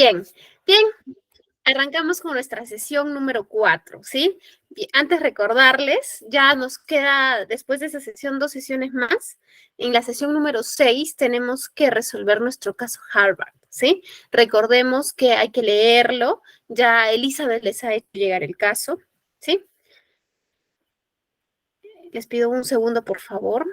Bien, bien, arrancamos con nuestra sesión número 4, ¿sí? Bien, antes recordarles, ya nos queda, después de esa sesión, 2 sesiones más. En la sesión número 6 tenemos que resolver nuestro caso Harvard, ¿sí? Recordemos que hay que leerlo, ya Elizabeth les ha hecho llegar el caso, ¿sí? Les pido un segundo, por favor.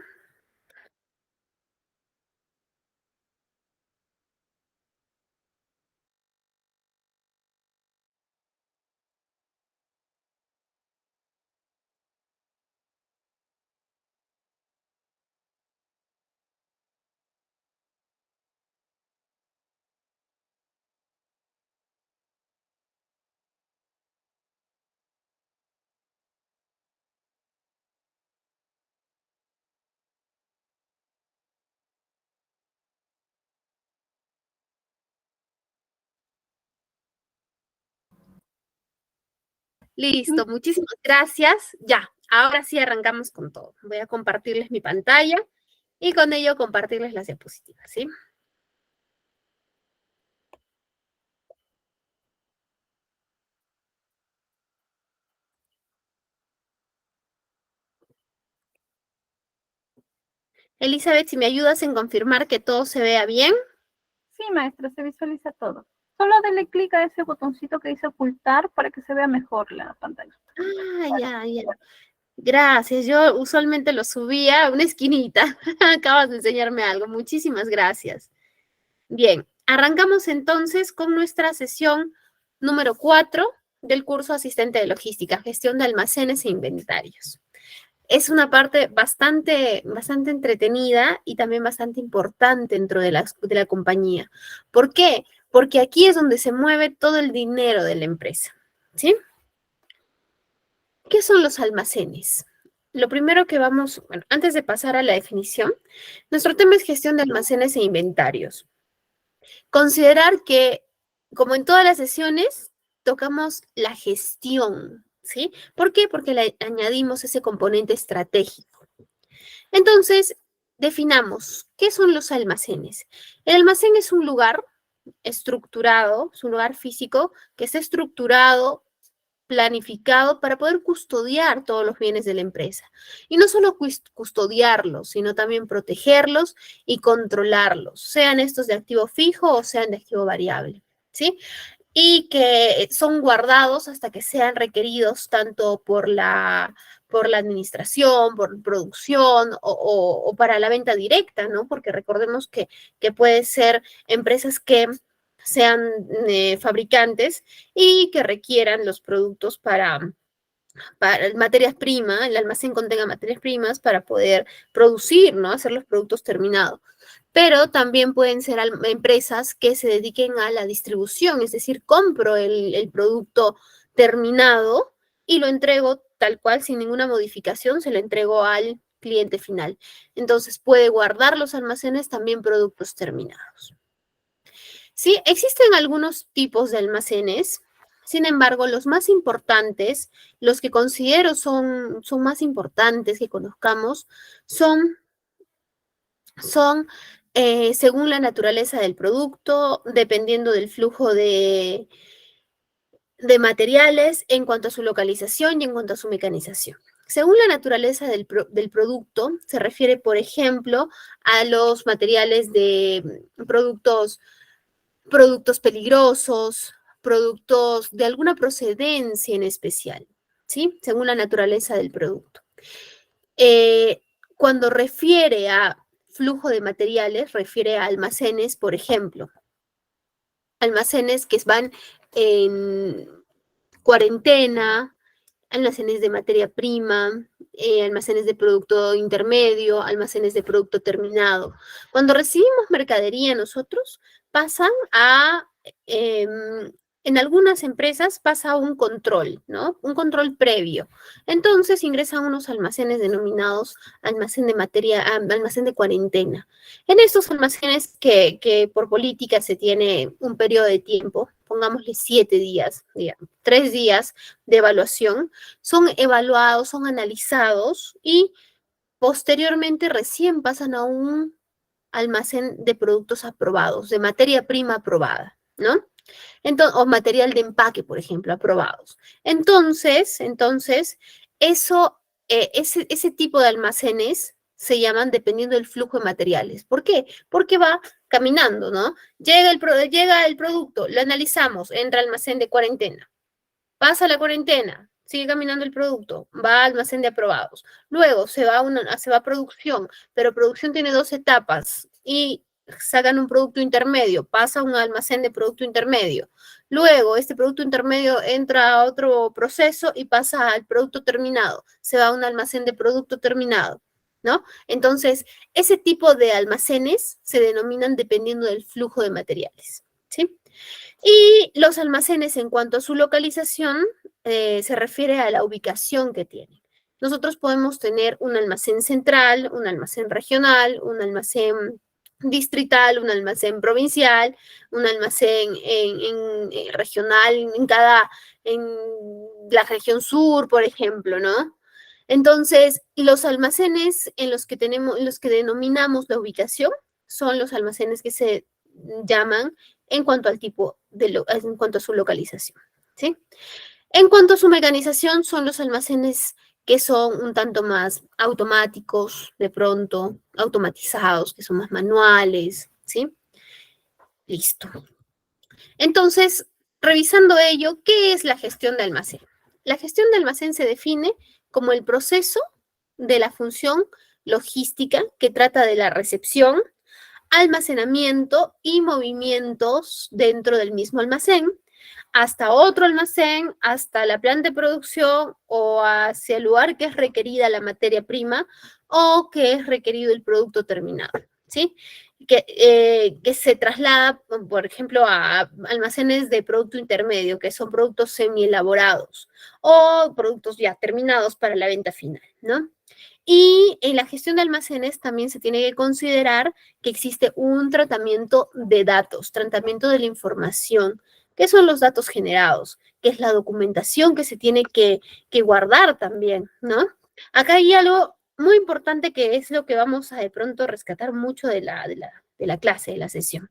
Listo, muchísimas gracias. Ya, ahora sí arrancamos con todo. Voy a compartirles mi pantalla y con ello compartirles las diapositivas, ¿sí? Elizabeth, si me ayudas en confirmar que todo se vea bien. Sí, maestra, se visualiza todo. Solo dele clic a ese botoncito que dice ocultar para que se vea mejor la pantalla. Ah, ya. Gracias. Yo usualmente lo subía a una esquinita. Acabas de enseñarme algo. Muchísimas gracias. Bien, arrancamos entonces con nuestra sesión número 4 del curso Asistente de Logística, Gestión de Almacenes e Inventarios. Es una parte bastante entretenida y también bastante importante dentro de la compañía. ¿Por qué? Porque aquí es donde se mueve todo el dinero de la empresa, ¿sí? ¿Qué son los almacenes? Lo primero que vamos, bueno, antes de pasar a la definición, nuestro tema es gestión de almacenes e inventarios. Considerar que, como en todas las sesiones, tocamos la gestión, ¿sí? ¿Por qué? Porque le añadimos ese componente estratégico. Entonces, definamos, ¿qué son los almacenes? El almacén es un lugar estructurado, es un lugar físico que está estructurado, planificado para poder custodiar todos los bienes de la empresa. Y no solo custodiarlos, sino también protegerlos y controlarlos, sean estos de activo fijo o sean de activo variable, ¿sí? Y que son guardados hasta que sean requeridos tanto por la administración, por producción o para la venta directa, ¿no? Porque recordemos que puede ser empresas que sean fabricantes y que requieran los productos para materias primas, el almacén contenga materias primas para poder producir, ¿no? Hacer los productos terminados. Pero también pueden ser empresas que se dediquen a la distribución, es decir, compro el producto terminado y lo entrego tal cual, sin ninguna modificación, se lo entrego al cliente final. Entonces puede guardar los almacenes también productos terminados. Sí, existen algunos tipos de almacenes. Sin embargo, los más importantes, los que considero son más importantes que conozcamos, son, son según la naturaleza del producto, dependiendo del flujo de materiales, en cuanto a su localización y en cuanto a su mecanización. Según la naturaleza del producto, se refiere, por ejemplo, a los materiales de productos peligrosos, productos de alguna procedencia en especial, ¿sí? Según la naturaleza del producto. Eh, Cuando refiere a flujo de materiales, refiere a almacenes, por ejemplo, almacenes que van en cuarentena, almacenes de materia prima, almacenes de producto intermedio, almacenes de producto terminado. Cuando recibimos mercadería nosotros, pasan a, en algunas empresas pasa un control, ¿no? Un control previo. Entonces ingresan unos almacenes denominados almacén de materia, almacén de cuarentena. En estos almacenes que por política se tiene un periodo de tiempo, pongámosle 7 días, digamos, 3 días de evaluación, son evaluados, son analizados y posteriormente recién pasan a un almacén de productos aprobados, de materia prima aprobada, ¿no? Entonces, o material de empaque, por ejemplo, aprobados. Entonces, ese tipo de almacenes se llaman dependiendo del flujo de materiales. ¿Por qué? Porque va caminando, ¿no? Llega el producto, lo analizamos, entra al almacén de cuarentena, pasa la cuarentena, sigue caminando el producto, va al almacén de aprobados. Luego se va a producción, pero producción tiene dos etapas y sacan un producto intermedio, pasa a un almacén de producto intermedio. Luego, este producto intermedio entra a otro proceso y pasa al producto terminado. Se va a un almacén de producto terminado, ¿no? Entonces, ese tipo de almacenes se denominan dependiendo del flujo de materiales, ¿sí? Y los almacenes, en cuanto a su localización, se refiere a la ubicación que tienen. Nosotros podemos tener un almacén central, un almacén regional, un almacén distrital, un almacén provincial, un almacén regional en la región sur, por ejemplo, ¿no? Entonces, los almacenes en los que denominamos la ubicación son los almacenes que se llaman en cuanto al tipo en cuanto a su localización, ¿sí? En cuanto a su mecanización, son los almacenes que son un tanto más automáticos, de pronto, automatizados, que son más manuales, ¿sí? Listo. Entonces, revisando ello, ¿qué es la gestión de almacén? La gestión de almacén se define como el proceso de la función logística que trata de la recepción, almacenamiento y movimientos dentro del mismo almacén, hasta otro almacén, hasta la planta de producción o hacia el lugar que es requerida la materia prima o que es requerido el producto terminado, ¿sí? Que se traslada, por ejemplo, a almacenes de producto intermedio, que son productos semi-elaborados o productos ya terminados para la venta final, ¿no? Y en la gestión de almacenes también se tiene que considerar que existe un tratamiento de datos, tratamiento de la información. ¿Qué son los datos generados? ¿Qué es la documentación que se tiene que guardar también, ¿no? Acá hay algo muy importante que es lo que vamos a de pronto rescatar mucho de la clase, de la sesión.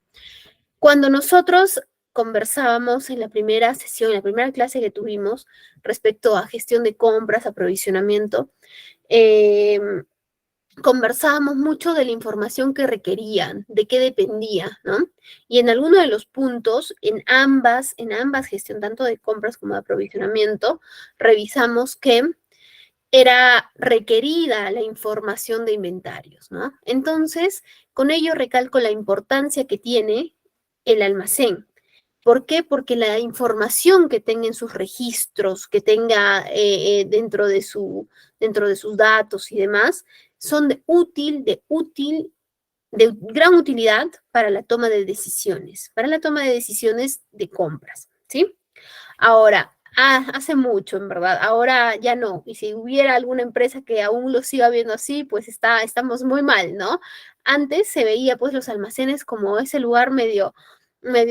Cuando nosotros conversábamos en la primera sesión, en la primera clase que tuvimos respecto a gestión de compras, aprovisionamiento, eh, conversábamos mucho de la información que requerían, de qué dependía, ¿no? Y en alguno de los puntos, en ambas gestión, tanto de compras como de aprovisionamiento, revisamos que era requerida la información de inventarios, ¿no? Entonces, con ello recalco la importancia que tiene el almacén. ¿Por qué? Porque la información que tenga en sus registros, que tenga dentro de sus datos y demás, son de gran utilidad para la toma de decisiones de compras, ¿sí? Ahora, hace mucho, en verdad, ahora ya no. Y si hubiera alguna empresa que aún lo siga viendo así, pues estamos muy mal, ¿no? Antes se veía pues los almacenes como ese lugar medio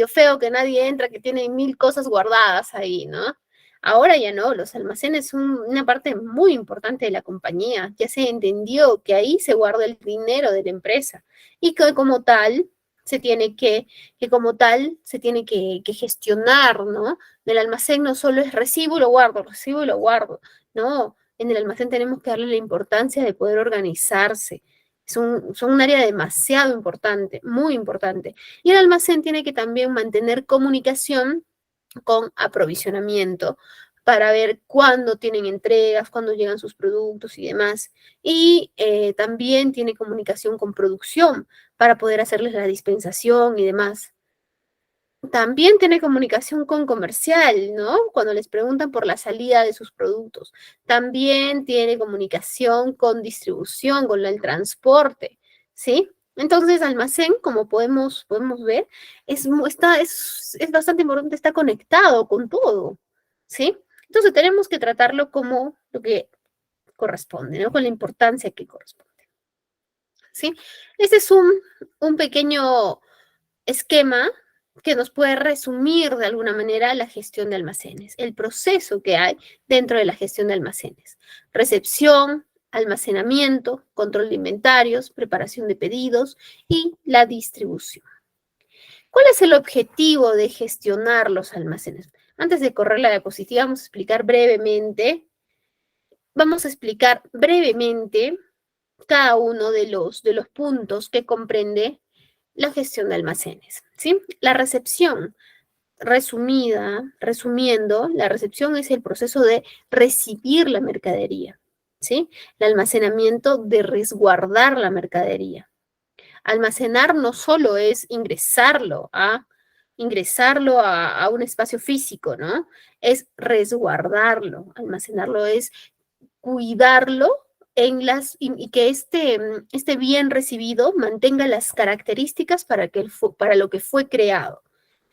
feo que nadie entra, que tiene mil cosas guardadas ahí, ¿no? Ahora ya no, los almacenes son una parte muy importante de la compañía. Ya se entendió que ahí se guarda el dinero de la empresa y que como tal se tiene que gestionar, ¿no? Del almacén no solo es recibo y lo guardo. No, en el almacén tenemos que darle la importancia de poder organizarse. Son un área demasiado importante, muy importante. Y el almacén tiene que también mantener comunicación con aprovisionamiento para ver cuándo tienen entregas, cuándo llegan sus productos y demás. Y también tiene comunicación con producción para poder hacerles la dispensación y demás. También tiene comunicación con comercial, ¿no? Cuando les preguntan por la salida de sus productos. También tiene comunicación con distribución, con el transporte, ¿sí? Entonces, almacén, como podemos ver, es bastante importante, está conectado con todo, ¿sí? Entonces, tenemos que tratarlo como lo que corresponde, ¿no? Con la importancia que corresponde, ¿sí? Este es un pequeño esquema que nos puede resumir de alguna manera la gestión de almacenes, el proceso que hay dentro de la gestión de almacenes. Recepción, almacenamiento, control de inventarios, preparación de pedidos y la distribución. ¿Cuál es el objetivo de gestionar los almacenes? Antes de correr la diapositiva, vamos a explicar brevemente cada uno de los puntos que comprende la gestión de almacenes, ¿sí? La recepción, resumiendo, la recepción es el proceso de recibir la mercadería, ¿sí? El almacenamiento de resguardar la mercadería. Almacenar no solo es ingresarlo a un espacio físico, ¿no? Es resguardarlo. Almacenarlo es cuidarlo y que este bien recibido mantenga las características para lo que fue creado,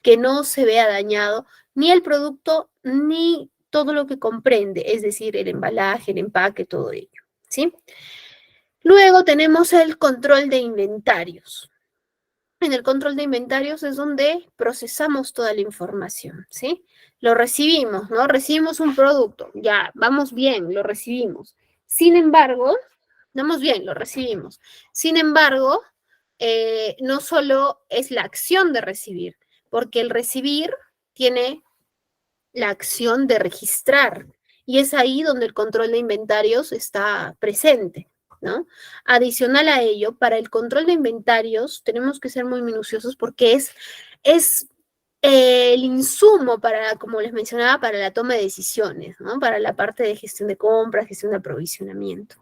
que no se vea dañado ni el producto ni todo lo que comprende, es decir, el embalaje, el empaque, todo ello, ¿sí? Luego tenemos el control de inventarios. En el control de inventarios es donde procesamos toda la información, ¿sí? Lo recibimos, ¿no? Recibimos un producto, ya, vamos bien, lo recibimos. Sin embargo, vamos bien, lo recibimos. Sin embargo, no solo es la acción de recibir, porque el recibir tiene la acción de registrar, y es ahí donde el control de inventarios está presente, ¿no? Adicional a ello, para el control de inventarios tenemos que ser muy minuciosos porque es el insumo para, como les mencionaba, para la toma de decisiones, ¿no? Para la parte de gestión de compras, gestión de aprovisionamiento.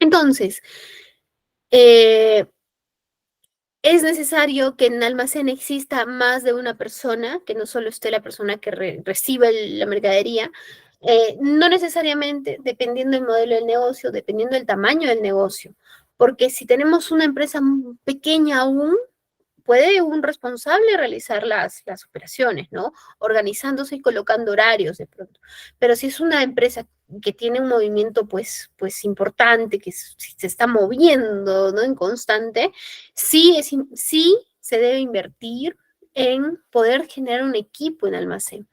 Entonces, es necesario que en almacén exista más de una persona, que no solo esté la persona que recibe la mercadería, no necesariamente dependiendo del modelo del negocio, dependiendo del tamaño del negocio, porque si tenemos una empresa pequeña aún, puede un responsable realizar las operaciones, ¿no? Organizándose y colocando horarios de pronto. Pero si es una empresa que tiene un movimiento pues importante, que se está moviendo, ¿no? En constante, sí se debe invertir en poder generar un equipo en almacén.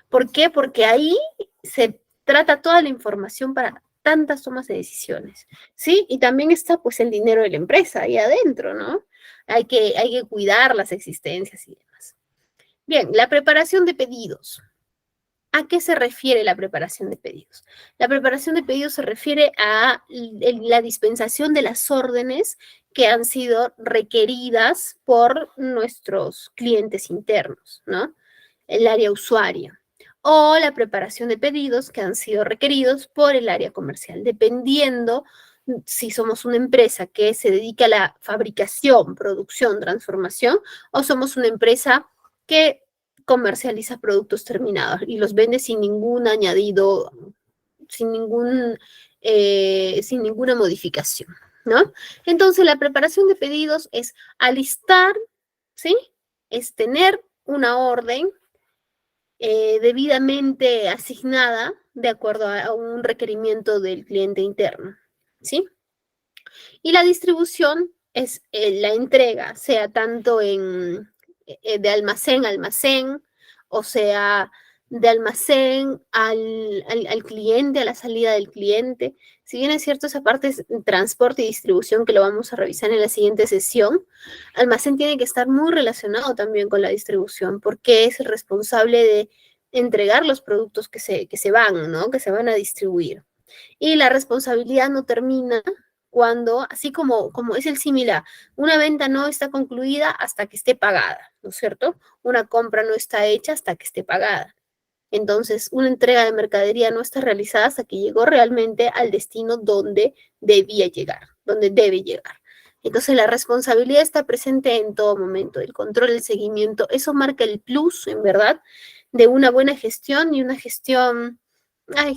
¿Por qué? Porque ahí se trata toda la información para tantas tomas de decisiones, ¿sí? Y también está pues el dinero de la empresa ahí adentro, ¿no? Hay que cuidar las existencias y demás. Bien, la preparación de pedidos. ¿A qué se refiere la preparación de pedidos? La preparación de pedidos se refiere a la dispensación de las órdenes que han sido requeridas por nuestros clientes internos, ¿no? El área usuaria. O la preparación de pedidos que han sido requeridos por el área comercial, dependiendo si somos una empresa que se dedica a la fabricación, producción, transformación, o somos una empresa que comercializa productos terminados y los vende sin ningún añadido, sin ninguna modificación, ¿no? Entonces, la preparación de pedidos es alistar, ¿sí? Es tener una orden debidamente asignada de acuerdo a un requerimiento del cliente interno, ¿sí? Y la distribución es la entrega, sea tanto de almacén a almacén, o sea, de almacén al cliente, a la salida del cliente. Si bien es cierto, esa parte es transporte y distribución que lo vamos a revisar en la siguiente sesión, almacén tiene que estar muy relacionado también con la distribución, porque es el responsable de entregar los productos que se van, ¿no? Que se van a distribuir. Y la responsabilidad no termina cuando, así como es el similar, una venta no está concluida hasta que esté pagada, ¿no es cierto? Una compra no está hecha hasta que esté pagada. Entonces, una entrega de mercadería no está realizada hasta que llegó realmente al destino donde debía llegar, donde debe llegar. Entonces, la responsabilidad está presente en todo momento, el control, el seguimiento, eso marca el plus, en verdad, de una buena gestión y una gestión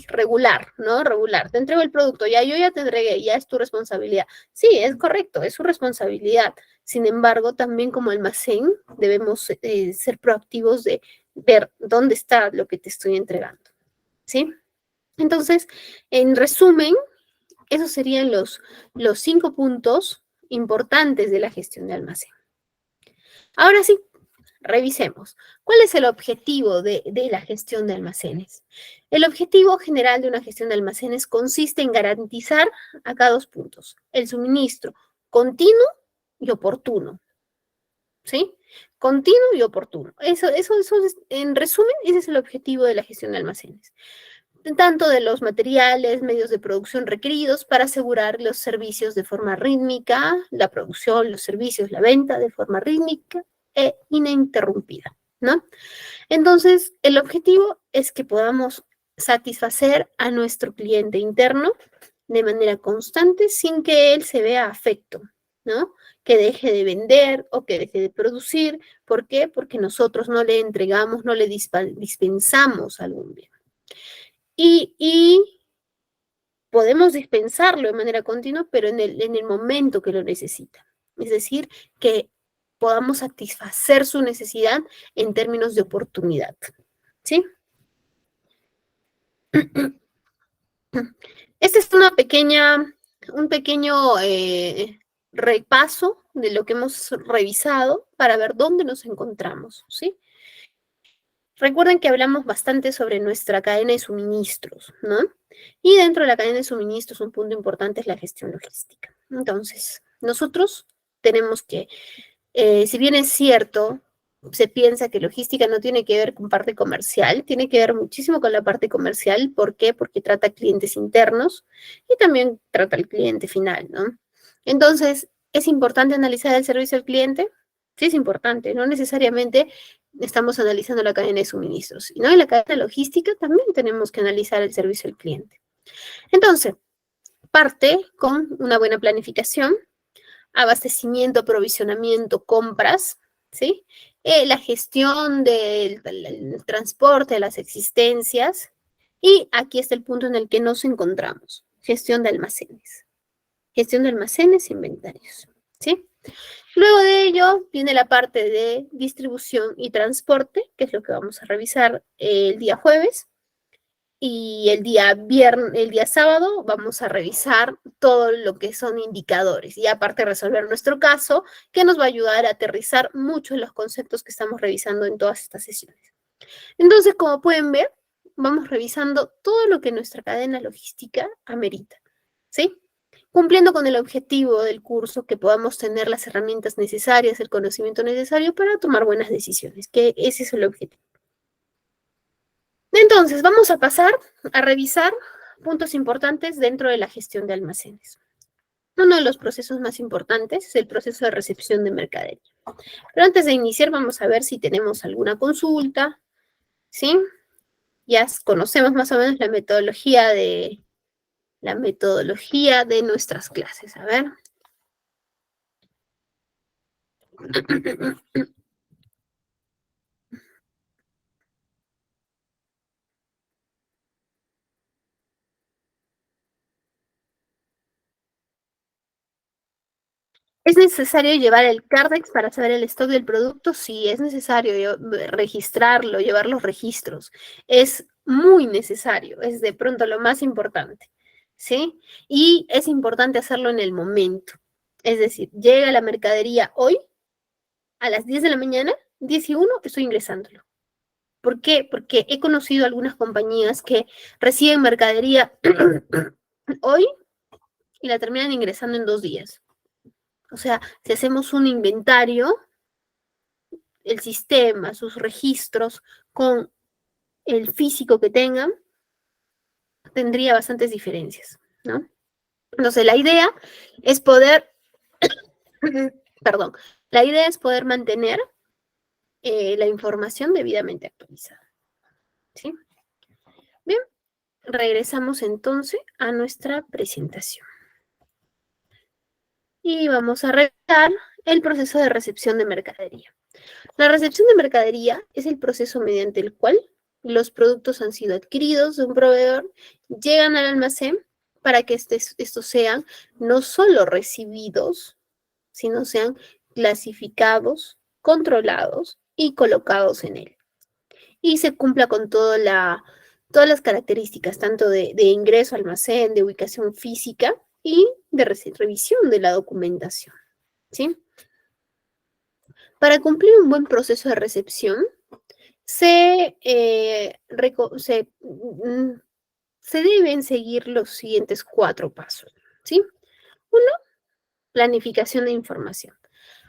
regular, ¿no? Regular. Te entrego el producto, yo ya te entregué, ya es tu responsabilidad. Sí, es correcto, es su responsabilidad. Sin embargo, también como almacén debemos ser proactivos de ver dónde está lo que te estoy entregando, ¿sí? Entonces, en resumen, esos serían los 5 puntos importantes de la gestión de almacén. Ahora sí, revisemos. ¿Cuál es el objetivo de la gestión de almacenes? El objetivo general de una gestión de almacenes consiste en garantizar acá 2 puntos. El suministro continuo y oportuno. ¿sí? Continuo y oportuno. Eso en resumen, ese es el objetivo de la gestión de almacenes. Tanto de los materiales, medios de producción requeridos para asegurar los servicios de forma rítmica, la producción, los servicios, la venta de forma rítmica e ininterrumpida, ¿no? Entonces, el objetivo es que podamos satisfacer a nuestro cliente interno de manera constante sin que él se vea afecto, ¿no? Que deje de vender o que deje de producir. ¿Por qué? Porque nosotros no le entregamos, no le dispensamos algún bien. Y podemos dispensarlo de manera continua, pero en el momento que lo necesita. Es decir, que podamos satisfacer su necesidad en términos de oportunidad. ¿Sí? Este es un pequeño repaso de lo que hemos revisado para ver dónde nos encontramos, ¿sí? Recuerden que hablamos bastante sobre nuestra cadena de suministros, ¿no? Y dentro de la cadena de suministros un punto importante es la gestión logística. Entonces, nosotros tenemos que, si bien es cierto, se piensa que logística no tiene que ver con parte comercial, tiene que ver muchísimo con la parte comercial. ¿Por qué? Porque trata clientes internos y también trata el cliente final, ¿no? Entonces, ¿es importante analizar el servicio al cliente? Sí, es importante, no necesariamente estamos analizando la cadena de suministros, ¿no? En la cadena logística también tenemos que analizar el servicio al cliente. Entonces, parte con una buena planificación, abastecimiento, aprovisionamiento, compras, ¿sí? La gestión del transporte, de las existencias, y aquí está el punto en el que nos encontramos, gestión de almacenes. Gestión de almacenes e inventarios, ¿sí? Luego de ello viene la parte de distribución y transporte, que es lo que vamos a revisar el día jueves. Y el día sábado vamos a revisar todo lo que son indicadores y aparte resolver nuestro caso, que nos va a ayudar a aterrizar mucho en los conceptos que estamos revisando en todas estas sesiones. Entonces, como pueden ver, vamos revisando todo lo que nuestra cadena logística amerita, ¿sí? Cumpliendo con el objetivo del curso, que podamos tener las herramientas necesarias, el conocimiento necesario para tomar buenas decisiones, que ese es el objetivo. Entonces, vamos a pasar a revisar puntos importantes dentro de la gestión de almacenes. Uno de los procesos más importantes es el proceso de recepción de mercadería. Pero antes de iniciar, vamos a ver si tenemos alguna consulta, ¿sí? Ya conocemos más o menos la metodología de nuestras clases. A ver. ¿Es necesario llevar el Cardex para saber el stock del producto? Sí, es necesario registrarlo, llevar los registros. Es muy necesario, es de pronto lo más importante, ¿sí? Y es importante hacerlo en el momento. Es decir, llega la mercadería hoy a las 10 de la mañana, 10 y 1, estoy ingresándolo. ¿Por qué? Porque he conocido algunas compañías que reciben mercadería hoy y la terminan ingresando en 2 días. O sea, si hacemos un inventario, el sistema, sus registros, con el físico que tengan, tendría bastantes diferencias, ¿no? Entonces, la idea es poder, perdón, la idea es poder mantener la información debidamente actualizada, ¿sí? Bien, regresamos entonces a nuestra presentación. Y vamos a revisar el proceso de recepción de mercadería. La recepción de mercadería es el proceso mediante el cual los productos han sido adquiridos de un proveedor, llegan al almacén para que estos sean no solo recibidos, sino sean clasificados, controlados y colocados en él. Y se cumpla con todas las características, tanto de ingreso al almacén, de ubicación física y de revisión de la documentación, ¿sí? Para cumplir un buen proceso de recepción, se deben seguir los siguientes 4 pasos, ¿sí? 1, planificación de información.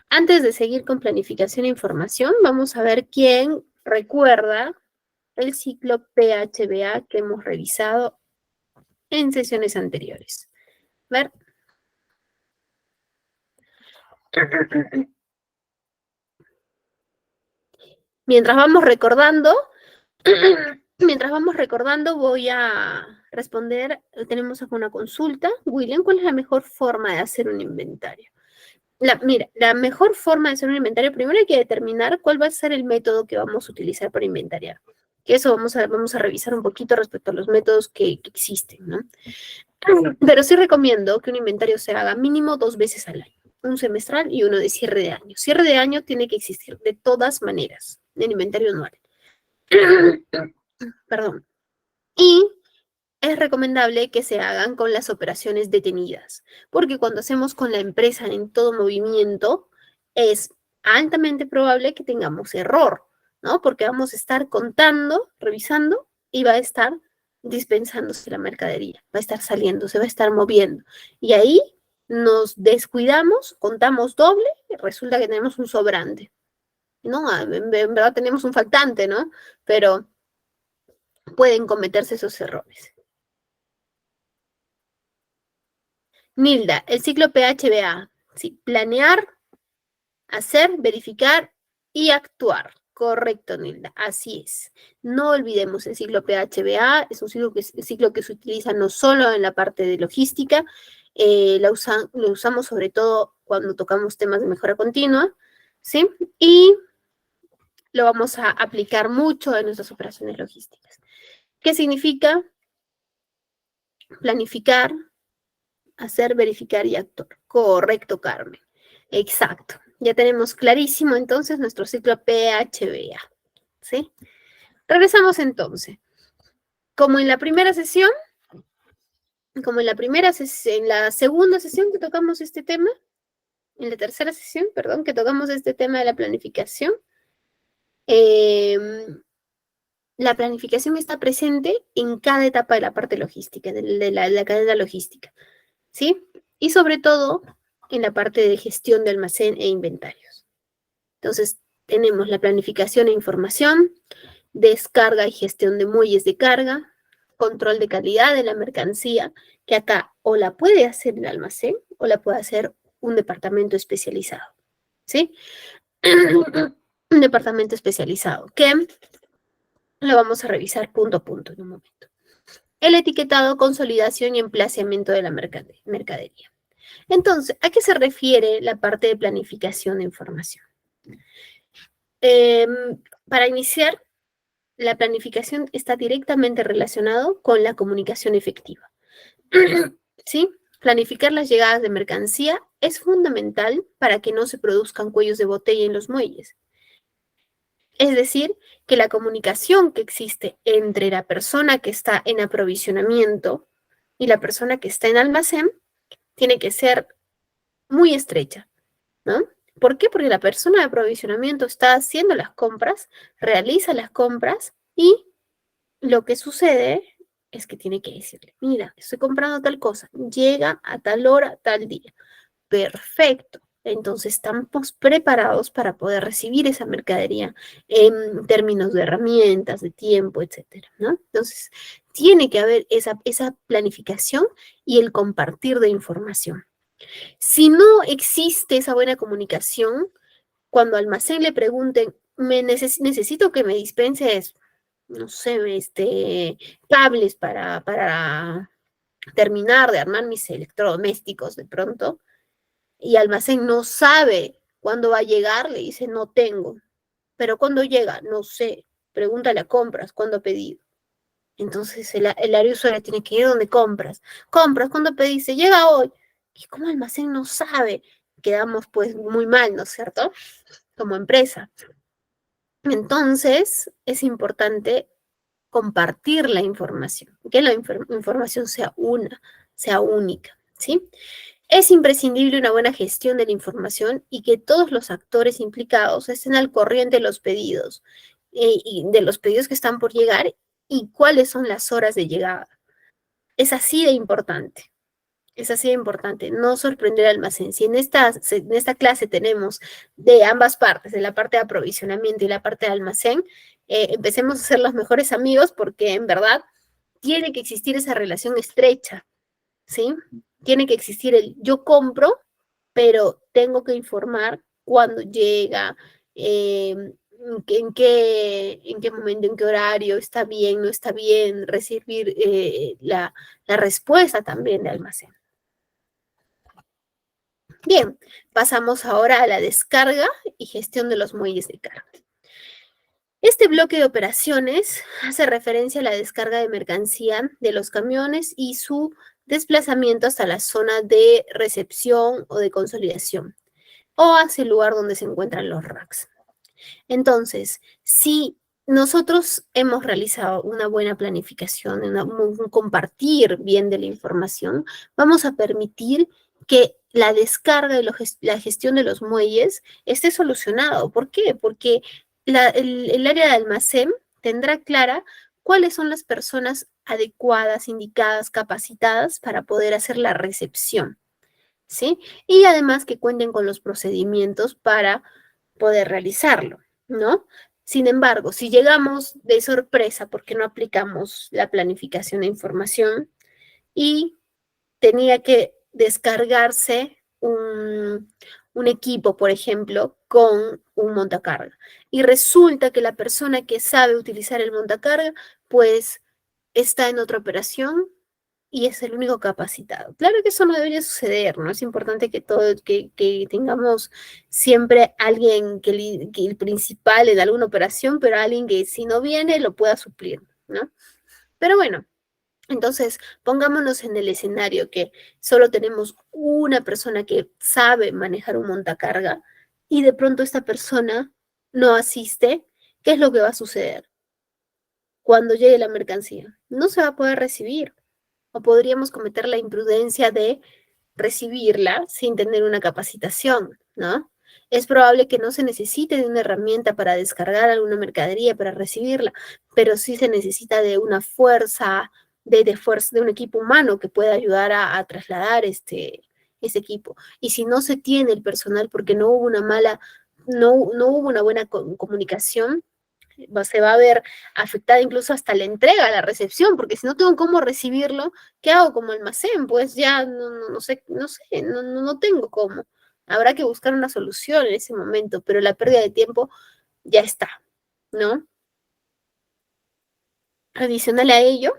Antes de seguir con planificación e información, vamos a ver quién recuerda el ciclo PHBA que hemos revisado en sesiones anteriores. A ver. Mientras vamos recordando, voy a responder. Tenemos acá una consulta. William, ¿cuál es la mejor forma de hacer un inventario? Mira, la mejor forma de hacer un inventario, primero hay que determinar cuál va a ser el método que vamos a utilizar para inventariar. Que eso vamos a revisar un poquito respecto a los métodos que existen, ¿no? Pero sí recomiendo que un inventario se haga mínimo 2 veces al año, un semestral y uno de cierre de año. Cierre de año tiene que existir de todas maneras, en inventario anual. Perdón. Y es recomendable que se hagan con las operaciones detenidas, porque cuando hacemos con la empresa en todo movimiento, es altamente probable que tengamos error, ¿no? Porque vamos a estar contando, revisando, y va a estar dispensándose la mercadería, va a estar saliendo, se va a estar moviendo. Y ahí nos descuidamos, contamos doble, y resulta que tenemos un sobrante. No, en verdad tenemos un faltante, ¿no? Pero pueden cometerse esos errores. Nilda, el ciclo PHBA. Sí, planear, hacer, verificar y actuar. Correcto, Nilda, así es. No olvidemos el ciclo PHBA, es un ciclo que se utiliza no solo en la parte de logística, lo usamos sobre todo cuando tocamos temas de mejora continua, ¿sí? Y lo vamos a aplicar mucho en nuestras operaciones logísticas. ¿Qué significa? Planificar, hacer, verificar y actuar. Correcto, Carmen. Exacto. Ya tenemos clarísimo entonces nuestro ciclo PHBA. ¿Sí? Regresamos entonces. Como en la primera sesión, en la segunda sesión que tocamos este tema, en la tercera sesión, perdón, que tocamos este tema de la planificación, la planificación está presente en cada etapa de la parte logística, de la cadena logística, ¿sí? Y sobre todo en la parte de gestión de almacén e inventarios. Entonces, tenemos la planificación e información, descarga y gestión de muelles de carga, control de calidad de la mercancía, que acá o la puede hacer el almacén o la puede hacer un departamento especializado, ¿sí? Un departamento especializado que lo vamos a revisar punto a punto en un momento. El etiquetado, consolidación y emplazamiento de la mercadería. Entonces, ¿a qué se refiere la parte de planificación de información? Para iniciar, la planificación está directamente relacionado con la comunicación efectiva. ¿Sí? Planificar las llegadas de mercancía es fundamental para que no se produzcan cuellos de botella en los muelles. Es decir, que la comunicación que existe entre la persona que está en aprovisionamiento y la persona que está en almacén tiene que ser muy estrecha, ¿no? ¿Por qué? Porque la persona de aprovisionamiento está haciendo las compras, realiza las compras y lo que sucede es que tiene que decirle, mira, estoy comprando tal cosa, llega a tal hora, tal día. Perfecto. Entonces estamos preparados para poder recibir esa mercadería en términos de herramientas, de tiempo, etcétera, ¿no? Entonces, tiene que haber esa planificación y el compartir de información. Si no existe esa buena comunicación, cuando al almacén le pregunten, necesito que me dispenses, no sé, cables para terminar de armar mis electrodomésticos de pronto, y almacén no sabe cuándo va a llegar, le dice, no tengo. Pero cuando llega, no sé, pregúntale a compras, ¿cuándo ha pedido? Entonces el área usuario tiene que ir donde compras. Compras, ¿cuándo pediste? Llega hoy. ¿Y cómo almacén no sabe? Quedamos pues muy mal, ¿no es cierto? Como empresa. Entonces es importante compartir la información, que la información sea única, ¿sí? Es imprescindible una buena gestión de la información y que todos los actores implicados estén al corriente de los pedidos y de los pedidos que están por llegar y cuáles son las horas de llegada. Es así de importante. Es así de importante, no sorprender al almacén. Si en esta clase tenemos de ambas partes, de la parte de aprovisionamiento y la parte de almacén, empecemos a ser los mejores amigos porque en verdad tiene que existir esa relación estrecha, ¿sí? Tiene que existir el yo compro, pero tengo que informar cuándo llega, en qué momento, en qué horario, está bien, no está bien, recibir la respuesta también de almacén. Bien, pasamos ahora a la descarga y gestión de los muelles de carga. Este bloque de operaciones hace referencia a la descarga de mercancía de los camiones y su desplazamiento hasta la zona de recepción o de consolidación o hacia el lugar donde se encuentran los racks. Entonces, si nosotros hemos realizado una buena planificación, un compartir bien de la información, vamos a permitir que la descarga y la gestión de los muelles esté solucionado. ¿Por qué? Porque el área de almacén tendrá clara cuáles son las personas adecuadas, indicadas, capacitadas para poder hacer la recepción, ¿sí? Y además que cuenten con los procedimientos para poder realizarlo, ¿no? Sin embargo, si llegamos de sorpresa porque no aplicamos la planificación de información y tenía que descargarse un equipo, por ejemplo, con un montacarga, y resulta que la persona que sabe utilizar el montacarga, pues está en otra operación y es el único capacitado. Claro que eso no debería suceder, ¿no? Es importante que tengamos siempre alguien que el principal en alguna operación, pero alguien que si no viene lo pueda suplir, ¿no? Pero bueno, entonces pongámonos en el escenario que solo tenemos una persona que sabe manejar un montacarga y de pronto esta persona no asiste. ¿Qué es lo que va a suceder cuando llegue la mercancía? No se va a poder recibir o podríamos cometer la imprudencia de recibirla sin tener una capacitación, ¿no? Es probable que no se necesite de una herramienta para descargar alguna mercadería, para recibirla, pero sí se necesita de una fuerza, de un equipo humano que pueda ayudar a trasladar ese equipo. Y si no se tiene el personal porque no hubo una buena comunicación, se va a ver afectada incluso hasta la entrega, la recepción, porque si no tengo cómo recibirlo, ¿qué hago como almacén? Pues ya no sé, no tengo cómo. Habrá que buscar una solución en ese momento, pero la pérdida de tiempo ya está, ¿no? Adicional a ello,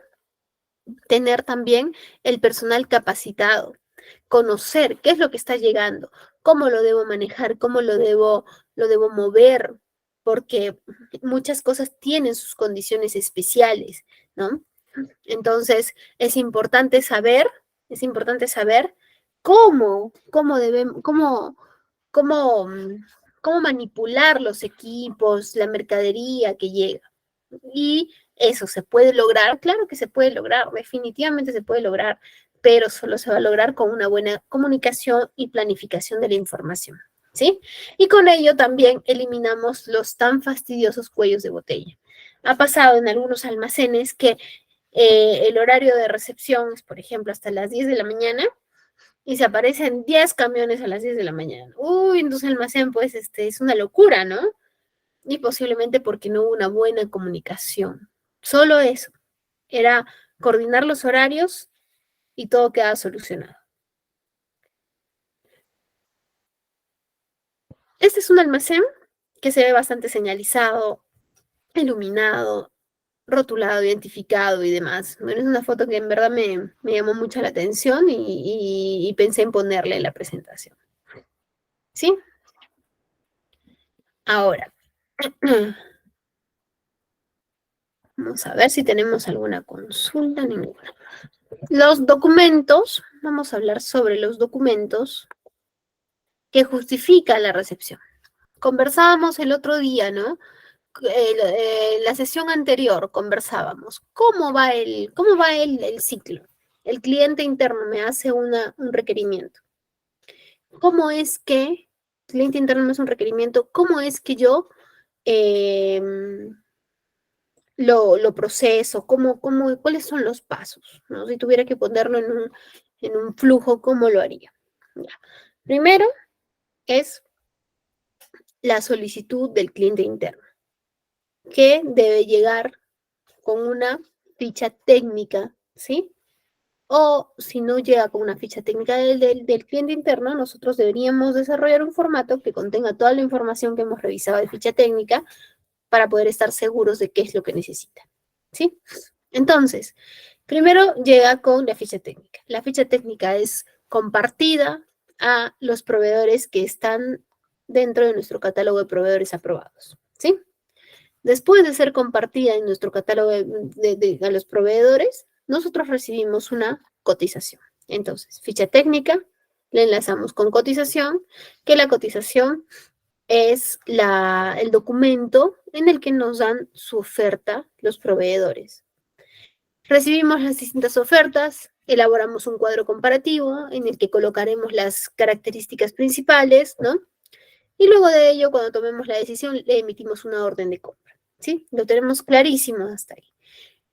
tener también el personal capacitado, conocer qué es lo que está llegando, cómo lo debo manejar, lo debo mover, porque muchas cosas tienen sus condiciones especiales, ¿no? Entonces, es importante saber cómo debemos, cómo, cómo manipular los equipos, la mercadería que llega. Y eso se puede lograr, claro que se puede lograr, definitivamente se puede lograr, pero solo se va a lograr con una buena comunicación y planificación de la información, ¿sí? Y con ello también eliminamos los tan fastidiosos cuellos de botella. Ha pasado en algunos almacenes que el horario de recepción es, por ejemplo, hasta las 10 de la mañana y se aparecen 10 camiones a las 10 de la mañana. Uy, entonces el almacén, pues, es una locura, ¿no? Y posiblemente porque no hubo una buena comunicación. Solo eso. Era coordinar los horarios y todo quedaba solucionado. Este es un almacén que se ve bastante señalizado, iluminado, rotulado, identificado y demás. Bueno, es una foto que en verdad me llamó mucho la atención y pensé en ponerle en la presentación. ¿Sí? Ahora, vamos a ver si tenemos alguna consulta, ninguna. Los documentos, vamos a hablar sobre los documentos que justifican la recepción. Conversábamos el otro día, ¿no? La sesión anterior conversábamos, cómo va el ciclo? El cliente interno me hace un requerimiento. ¿Cómo es que, el cliente interno me hace un requerimiento, cómo es que yo eh, lo proceso, cuáles son los pasos, ¿no? Si tuviera que ponerlo en un flujo, ¿cómo lo haría? Ya. Primero es la solicitud del cliente interno, que debe llegar con una ficha técnica, ¿sí? O si no llega con una ficha técnica del cliente interno, nosotros deberíamos desarrollar un formato que contenga toda la información que hemos revisado de ficha técnica para poder estar seguros de qué es lo que necesita, ¿sí? Entonces, primero llega con la ficha técnica. La ficha técnica es compartida a los proveedores que están dentro de nuestro catálogo de proveedores aprobados, ¿sí? Después de ser compartida en nuestro catálogo a los proveedores, nosotros recibimos una cotización. Entonces, ficha técnica, la enlazamos con cotización, que la cotización es el documento en el que nos dan su oferta los proveedores. Recibimos las distintas ofertas, elaboramos un cuadro comparativo en el que colocaremos las características principales, ¿no? Y luego de ello, cuando tomemos la decisión, le emitimos una orden de compra, ¿sí? Lo tenemos clarísimo hasta ahí.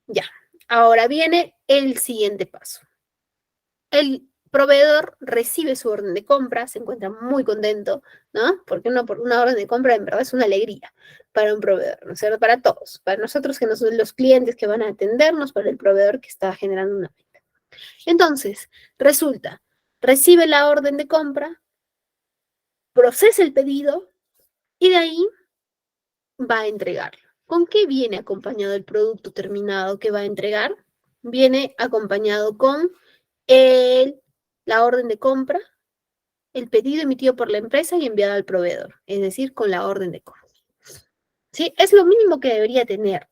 Ya, ahora viene el siguiente paso. El proveedor recibe su orden de compra, se encuentra muy contento, ¿no? Porque una orden de compra en verdad es una alegría para un proveedor, ¿no es cierto? Para todos, para nosotros que los clientes que van a atendernos, para el proveedor que está generando una venta. Entonces, resulta, recibe la orden de compra, procesa el pedido y de ahí va a entregarlo. ¿Con qué viene acompañado el producto terminado que va a entregar? Viene acompañado con la orden de compra, el pedido emitido por la empresa y enviado al proveedor, es decir, con la orden de compra. ¿Sí? Es lo mínimo que debería tener.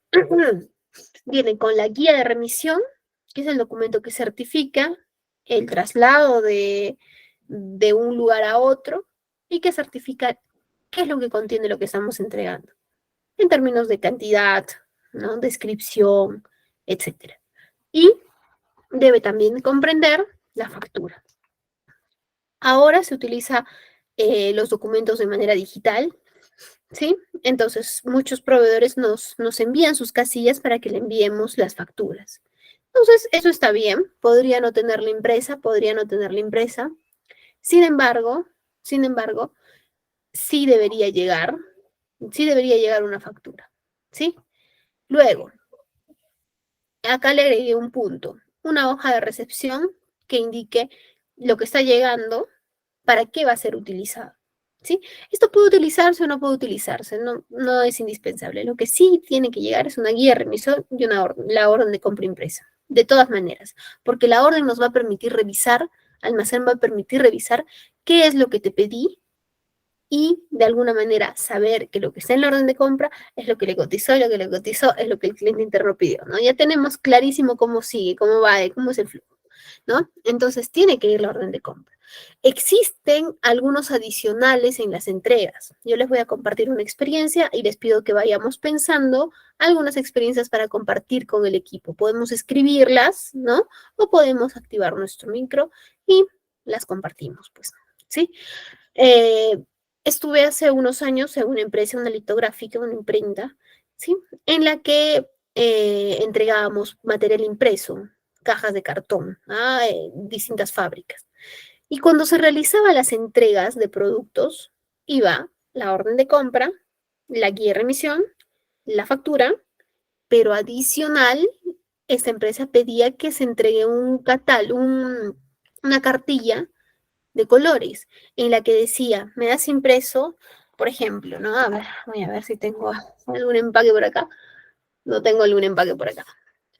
Viene con la guía de remisión, que es el documento que certifica el traslado de un lugar a otro y que certifica qué es lo que contiene lo que estamos entregando, en términos de cantidad, ¿no? Descripción, etc. Y debe también comprender la factura. Ahora se utiliza los documentos de manera digital, ¿sí? Entonces, muchos proveedores nos envían sus casillas para que le enviemos las facturas. Entonces, eso está bien. Podría no tenerla impresa, podría no tenerla impresa. Sin embargo, sí debería llegar una factura, ¿sí? Luego, acá le agregué un punto, una hoja de recepción que indique lo que está llegando, para qué va a ser utilizado, ¿sí? Esto puede utilizarse o no puede utilizarse, no es indispensable. Lo que sí tiene que llegar es una guía de remisión y la orden de compra impresa, de todas maneras, porque la orden nos va a permitir revisar, almacén va a permitir revisar qué es lo que te pedí y de alguna manera saber que lo que está en la orden de compra es lo que le cotizó, y lo que le cotizó es lo que el cliente interno pidió, ¿no? Ya tenemos clarísimo cómo sigue, cómo va, cómo es el flujo, ¿no? Entonces tiene que ir la orden de compra. Existen algunos adicionales en las entregas. Yo les voy a compartir una experiencia y les pido que vayamos pensando algunas experiencias para compartir con el equipo. Podemos escribirlas, ¿no? O podemos activar nuestro micro y las compartimos, pues, ¿sí? Estuve hace unos años en una empresa, una litográfica, una imprenta, ¿sí? En la que entregábamos material impreso, cajas de cartón, a distintas fábricas. Y cuando se realizaban las entregas de productos, iba la orden de compra, la guía de remisión, la factura, pero adicional, esta empresa pedía que se entregue una cartilla de colores, en la que decía, me das impreso, por ejemplo, ¿no? A ver, voy a ver si tengo algún empaque por acá. No tengo algún empaque por acá.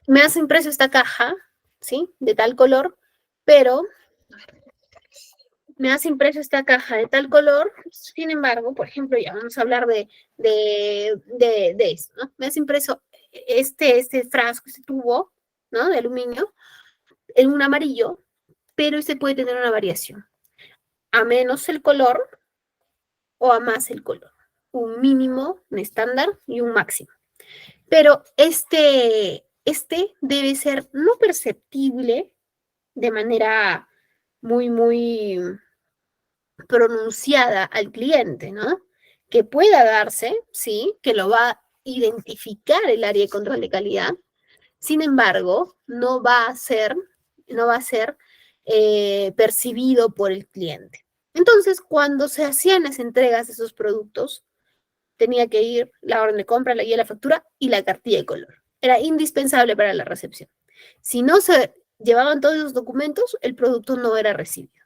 Me has impreso esta caja, ¿sí? De tal color, pero me has impreso esta caja de tal color, sin embargo, por ejemplo, ya vamos a hablar de esto, ¿no? Me has impreso este frasco, este tubo, ¿no? De aluminio, en un amarillo, pero este puede tener una variación. A menos el color o a más el color. Un mínimo, un estándar y un máximo. Pero este debe ser no perceptible de manera muy pronunciada al cliente, ¿no? Que pueda darse, sí, que lo va identificar el área de control de calidad. Sin embargo, no va a ser percibido por el cliente. Entonces, cuando se hacían las entregas de esos productos, tenía que ir la orden de compra, la guía de la factura y la cartilla de color. Era indispensable para la recepción. Si no se llevaban todos los documentos, el producto no era recibido.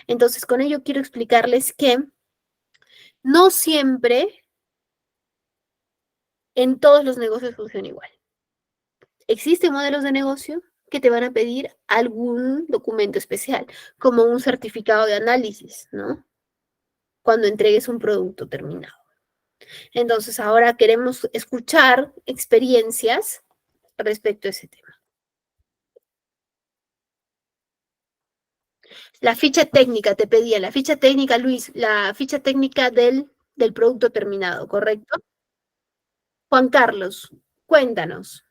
Entonces, con ello quiero explicarles que no siempre en todos los negocios funciona igual. Existen modelos de negocio que te van a pedir algún documento especial, como un certificado de análisis, ¿no? Cuando entregues un producto terminado. Entonces, ahora queremos escuchar experiencias respecto a ese tema. La ficha técnica, te pedía, la ficha técnica, Luis, la ficha técnica del producto terminado, ¿correcto? Juan Carlos, cuéntanos.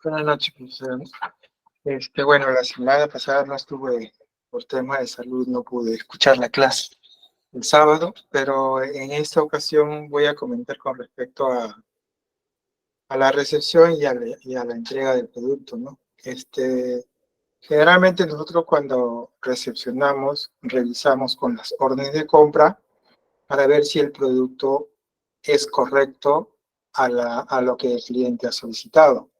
Buenas noches, profesor. Bueno, la semana pasada no estuve por temas de salud, no pude escuchar la clase el sábado, pero en esta ocasión voy a comentar con respecto a la recepción y a la entrega del producto, ¿no? Generalmente nosotros cuando recepcionamos, revisamos con las órdenes de compra para ver si el producto es correcto a lo que el cliente ha solicitado.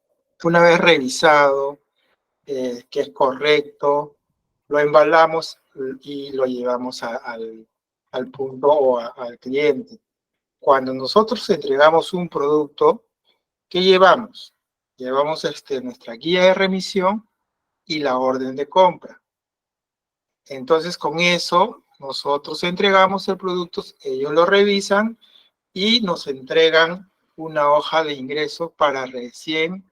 Una vez revisado que es correcto, lo embalamos y lo llevamos al punto o al cliente. Cuando nosotros entregamos un producto, ¿qué llevamos? Llevamos nuestra guía de remisión y la orden de compra. Entonces, con eso, nosotros entregamos el producto, ellos lo revisan y nos entregan una hoja de ingreso para recién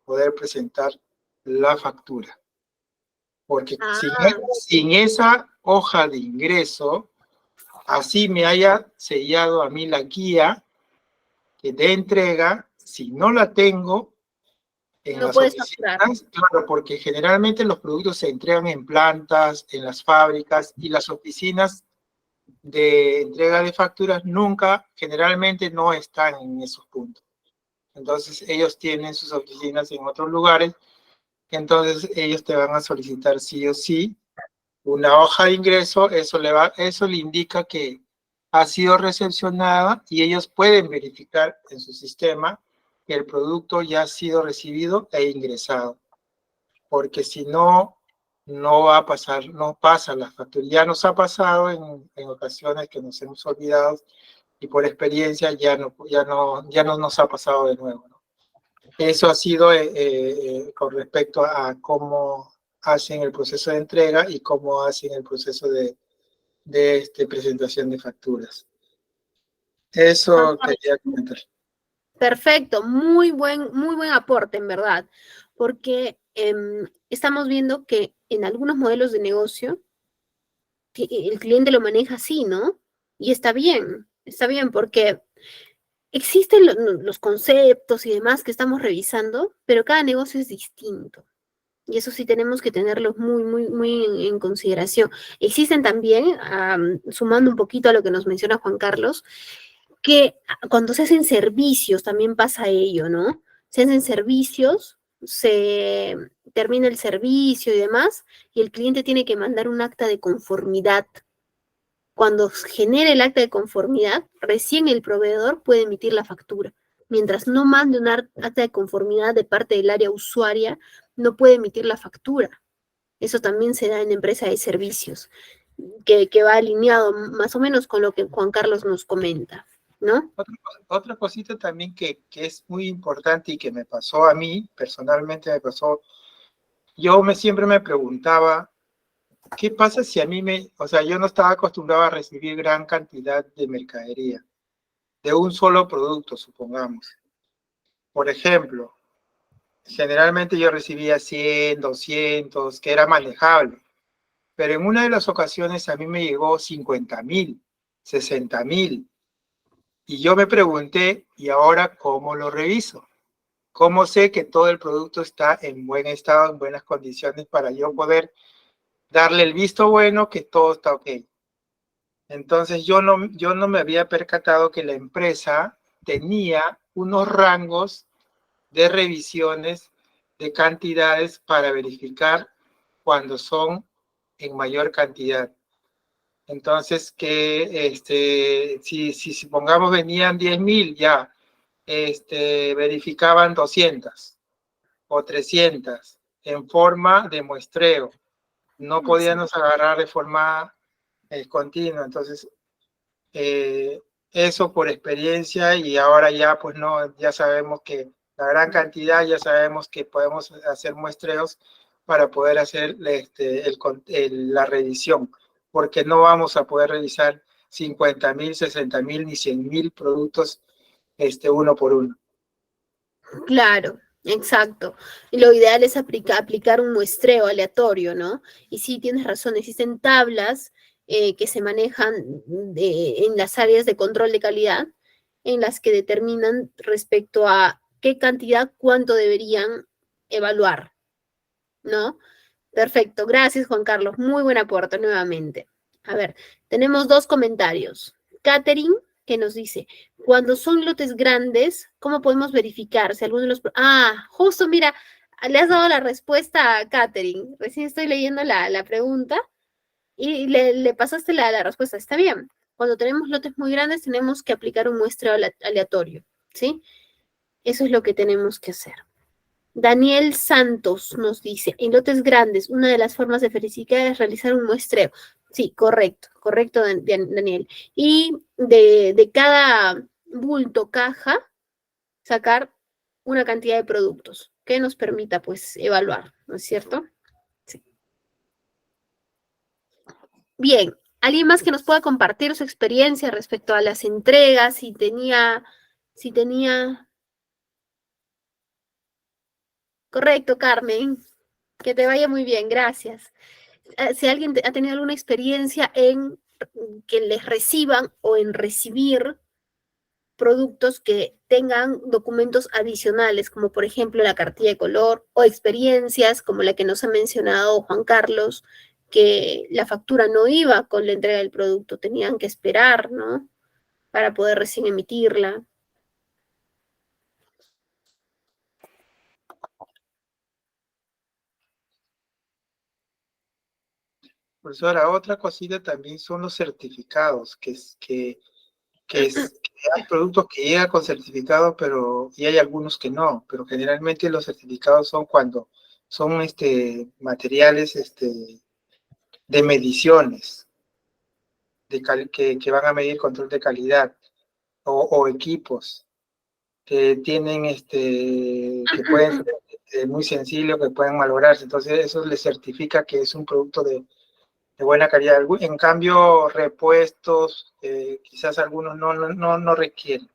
poder presentar la factura. Porque sin esa hoja de ingreso, así me haya sellado a mí la guía de entrega, si no la tengo en no las puedes oficinas, facturar. claro, porque generalmente los productos se entregan en plantas, en las fábricas, y las oficinas de entrega de facturas nunca, generalmente no están en esos puntos. Entonces ellos tienen sus oficinas en otros lugares, entonces ellos te van a solicitar sí o sí una hoja de ingreso, eso le indica que ha sido recepcionada y ellos pueden verificar en su sistema que el producto ya ha sido recibido e ingresado. Porque si no, no va a pasar, no pasa la factura. Ya nos ha pasado en ocasiones que nos hemos olvidado y por experiencia ya no nos ha pasado de nuevo, ¿no? Eso ha sido con respecto a cómo hacen el proceso de entrega y cómo hacen el proceso de presentación de facturas. Eso quería comentar. Perfecto, muy buen aporte, en verdad, porque estamos viendo que en algunos modelos de negocio el cliente lo maneja así, ¿no? Y está bien, porque existen los conceptos y demás que estamos revisando, pero cada negocio es distinto. Y eso sí tenemos que tenerlo muy en consideración. Existen también, sumando un poquito a lo que nos menciona Juan Carlos, que cuando se hacen servicios también pasa ello, ¿no? Se hacen servicios, se termina el servicio y demás, y el cliente tiene que mandar un acta de conformidad. Cuando genere el acta de conformidad, recién el proveedor puede emitir la factura. Mientras no mande un acta de conformidad de parte del área usuaria, no puede emitir la factura. Eso también se da en empresa de servicios, que va alineado más o menos con lo que Juan Carlos nos comenta, ¿no? Otra cosita también que es muy importante y que me pasó a mí, personalmente me pasó, yo siempre me preguntaba, ¿qué pasa si a mí o sea, yo no estaba acostumbrado a recibir gran cantidad de mercadería, de un solo producto, supongamos. Por ejemplo, generalmente yo recibía 100, 200, que era manejable, pero en una de las ocasiones a mí me llegó 50,000, 60,000, y yo me pregunté, ¿y ahora cómo lo reviso? ¿Cómo sé que todo el producto está en buen estado, en buenas condiciones para yo poder darle el visto bueno que todo está ok? Entonces yo no me había percatado que la empresa tenía unos rangos de revisiones de cantidades para verificar cuando son en mayor cantidad. Entonces, si pongamos venían 10.000, ya, verificaban 200 o 300 en forma de muestreo. No podíamos agarrar de forma continua. Entonces, eso por experiencia, y ahora ya, pues no, ya sabemos que la gran cantidad, ya sabemos que podemos hacer muestreos para poder hacer la revisión, porque no vamos a poder revisar 50.000, 60.000 ni 100.000 productos uno por uno. Claro, exacto. Y lo ideal es aplicar un muestreo aleatorio, ¿no? Y sí, tienes razón, existen tablas que se manejan en las áreas de control de calidad, en las que determinan respecto a qué cantidad, cuánto deberían evaluar, ¿no? Perfecto, gracias Juan Carlos, muy buen aporte nuevamente. A ver, tenemos dos comentarios. Catherine, que nos dice, cuando son lotes grandes, ¿cómo podemos verificar si alguno de los... Ah, justo, mira, le has dado la respuesta a Catherine. Recién estoy leyendo la pregunta y le pasaste la respuesta. Está bien. Cuando tenemos lotes muy grandes, tenemos que aplicar un muestreo aleatorio, ¿sí? Eso es lo que tenemos que hacer. Daniel Santos nos dice, en lotes grandes, una de las formas de verificar es realizar un muestreo. Sí, correcto, Daniel. Y de cada bulto, caja, sacar una cantidad de productos que nos permita, pues, evaluar, ¿no es cierto? Sí. Bien, ¿alguien más que nos pueda compartir su experiencia respecto a las entregas? Si tenía... Correcto, Carmen. Que te vaya muy bien, gracias. Si alguien ha tenido alguna experiencia en que les reciban o en recibir productos que tengan documentos adicionales, como por ejemplo la cartilla de color, o experiencias como la que nos ha mencionado Juan Carlos, que la factura no iba con la entrega del producto, tenían que esperar, ¿no? Para poder recién emitirla. Profesora, otra cosita también son los certificados, que hay productos que llegan con certificado, y hay algunos que no, pero generalmente los certificados son cuando son materiales de mediciones, que van a medir control de calidad, o equipos que tienen, que pueden ser muy sensibles, que pueden malograrse. Entonces eso les certifica que es un producto de buena calidad. En cambio, repuestos, quizás algunos no requieren.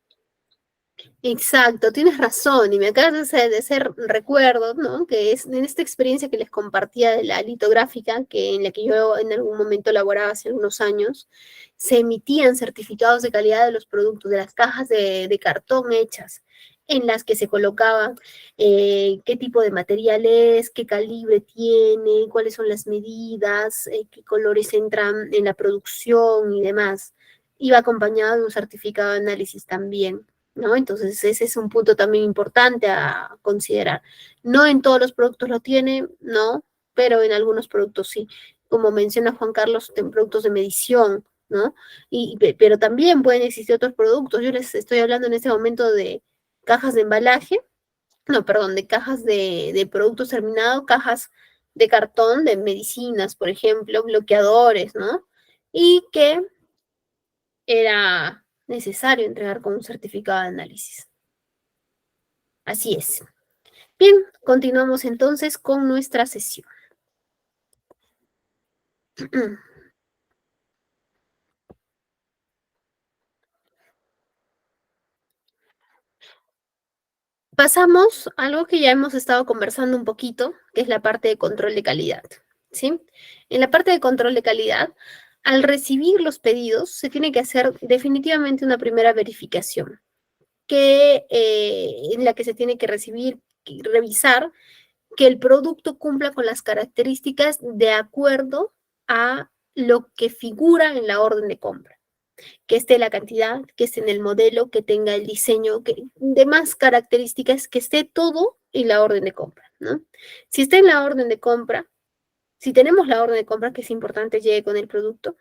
Exacto, tienes razón, y me acabas de hacer recuerdo, ¿no? Que es en esta experiencia que les compartía de la litográfica, en la que yo en algún momento laboraba hace algunos años, se emitían certificados de calidad de los productos, de las cajas de cartón hechas, en las que se colocaba qué tipo de material es, qué calibre tiene, cuáles son las medidas, qué colores entran en la producción y demás. Iba acompañado de un certificado de análisis también, ¿no? Entonces ese es un punto también importante a considerar. No en todos los productos lo tiene, no, pero en algunos productos sí. Como menciona Juan Carlos, en productos de medición, ¿no? Pero también pueden existir otros productos. Yo les estoy hablando en este momento de cajas de embalaje, no, perdón, de cajas de productos terminados, cajas de cartón, de medicinas, por ejemplo, bloqueadores, ¿no? Y que era necesario entregar con un certificado de análisis. Así es. Bien, continuamos entonces con nuestra sesión. Pasamos a algo que ya hemos estado conversando un poquito, que es la parte de control de calidad, ¿sí? En la parte de control de calidad, al recibir los pedidos, se tiene que hacer definitivamente una primera verificación, en la que se tiene que revisar que el producto cumpla con las características de acuerdo a lo que figura en la orden de compra. Que esté la cantidad, que esté en el modelo, que tenga el diseño, que demás características, que esté todo en la orden de compra, ¿no? Si está en la orden de compra, si tenemos la orden de compra, que es importante llegue con el producto,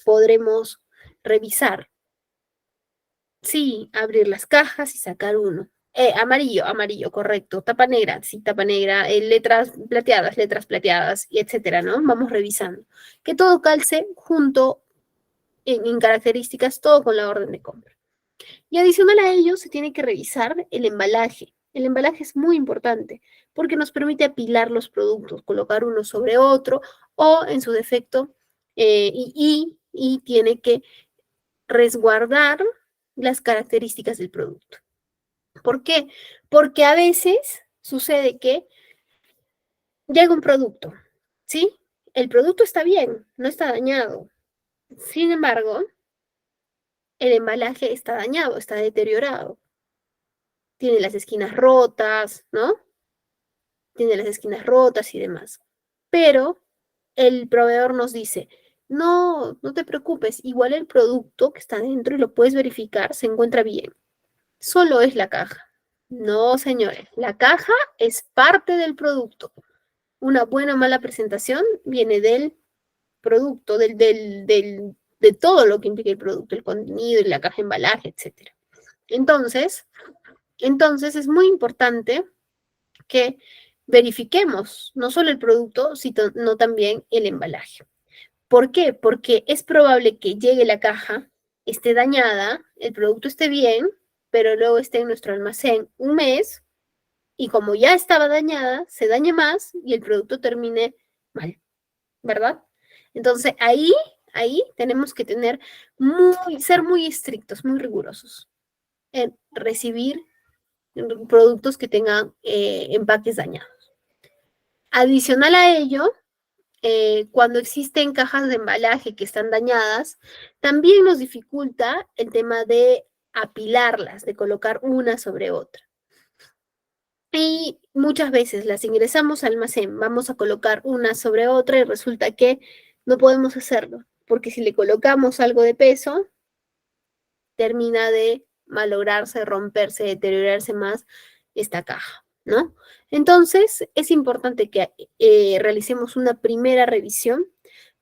podremos revisar. Sí, abrir las cajas y sacar uno. Amarillo, correcto. Tapa negra, sí, tapa negra. Letras plateadas, y etcétera, ¿no? Vamos revisando. Que todo calce junto en características, todo con la orden de compra. Y adicional a ello, se tiene que revisar el embalaje. El embalaje es muy importante porque nos permite apilar los productos, colocar uno sobre otro o, en su defecto, y tiene que resguardar las características del producto. ¿Por qué? Porque a veces sucede que llega un producto, ¿sí? El producto está bien, no está dañado. Sin embargo, el embalaje está dañado, está deteriorado. Tiene las esquinas rotas, ¿no? Tiene las esquinas rotas y demás. Pero el proveedor nos dice, no, no te preocupes, igual el producto que está dentro y lo puedes verificar, se encuentra bien. Solo es la caja. No, señores, la caja es parte del producto. Una buena o mala presentación viene del producto, de todo lo que implica el producto, el contenido, la caja, embalaje, etc. Entonces es muy importante que verifiquemos no solo el producto, sino también el embalaje. ¿Por qué? Porque es probable que llegue la caja, esté dañada, el producto esté bien, pero luego esté en nuestro almacén un mes y como ya estaba dañada, se dañe más y el producto termine mal, ¿verdad? Entonces ahí tenemos que ser muy estrictos, muy rigurosos en recibir productos que tengan empaques dañados. Adicional a ello, cuando existen cajas de embalaje que están dañadas, también nos dificulta el tema de apilarlas, de colocar una sobre otra. Y muchas veces las ingresamos al almacén, vamos a colocar una sobre otra y resulta que no podemos hacerlo, porque si le colocamos algo de peso, termina de malograrse, romperse, deteriorarse más esta caja, ¿no? Entonces, es importante que realicemos una primera revisión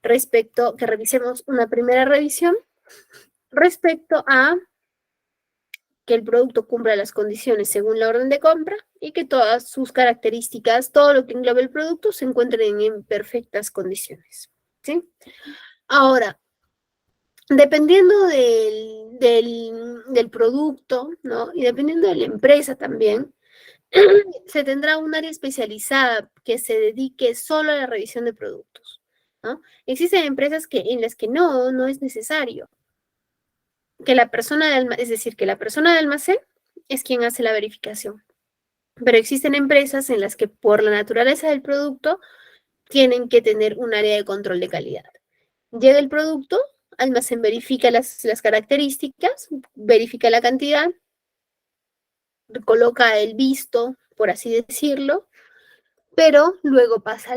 respecto a que el producto cumpla las condiciones según la orden de compra y que todas sus características, todo lo que englobe el producto, se encuentren en perfectas condiciones, ¿sí? Ahora, dependiendo del producto, ¿no? Y dependiendo de la empresa también, se tendrá un área especializada que se dedique solo a la revisión de productos, ¿no? Existen empresas en las que no es necesario que la persona que la persona de almacén es quien hace la verificación. Pero existen empresas en las que por la naturaleza del producto tienen que tener un área de control de calidad. Llega el producto, almacén verifica las características, verifica la cantidad, coloca el visto, por así decirlo, pero luego pasa a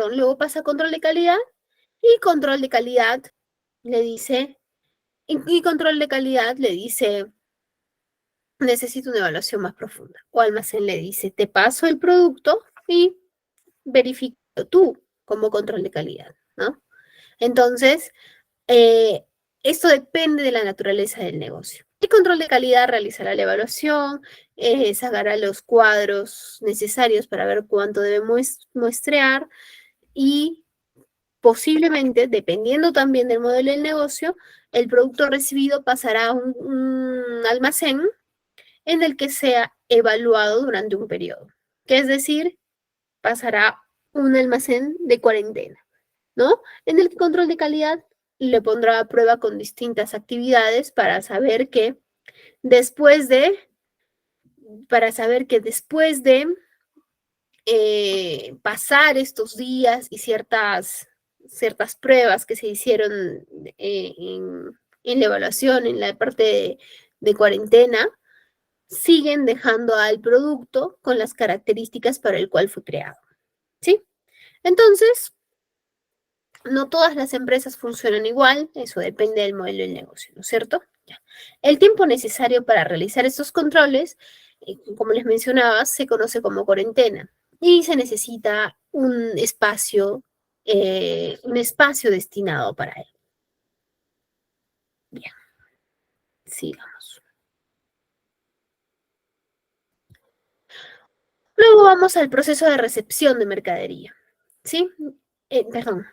luego pasa a control de calidad y control de calidad le dice, necesito una evaluación más profunda. O almacén le dice, te paso el producto y verifica tú como control de calidad, ¿no? Entonces, esto depende de la naturaleza del negocio. El control de calidad realizará la evaluación, sacará los cuadros necesarios para ver cuánto debe muestrear y posiblemente, dependiendo también del modelo del negocio, el producto recibido pasará a un almacén en el que sea evaluado durante un periodo, que es decir, pasará un almacén de cuarentena, ¿no? En el control de calidad le pondrá a prueba con distintas actividades para saber que después de pasar estos días y ciertas pruebas que se hicieron en la evaluación, en la parte de cuarentena, siguen dejando al producto con las características para el cual fue creado, ¿sí? Entonces, No todas las empresas funcionan igual, eso depende del modelo del negocio, ¿no es cierto? Ya. El tiempo necesario para realizar estos controles, como les mencionaba, se conoce como cuarentena y se necesita un espacio destinado para él. Bien, sigamos. Luego vamos al proceso de recepción de mercadería, ¿sí?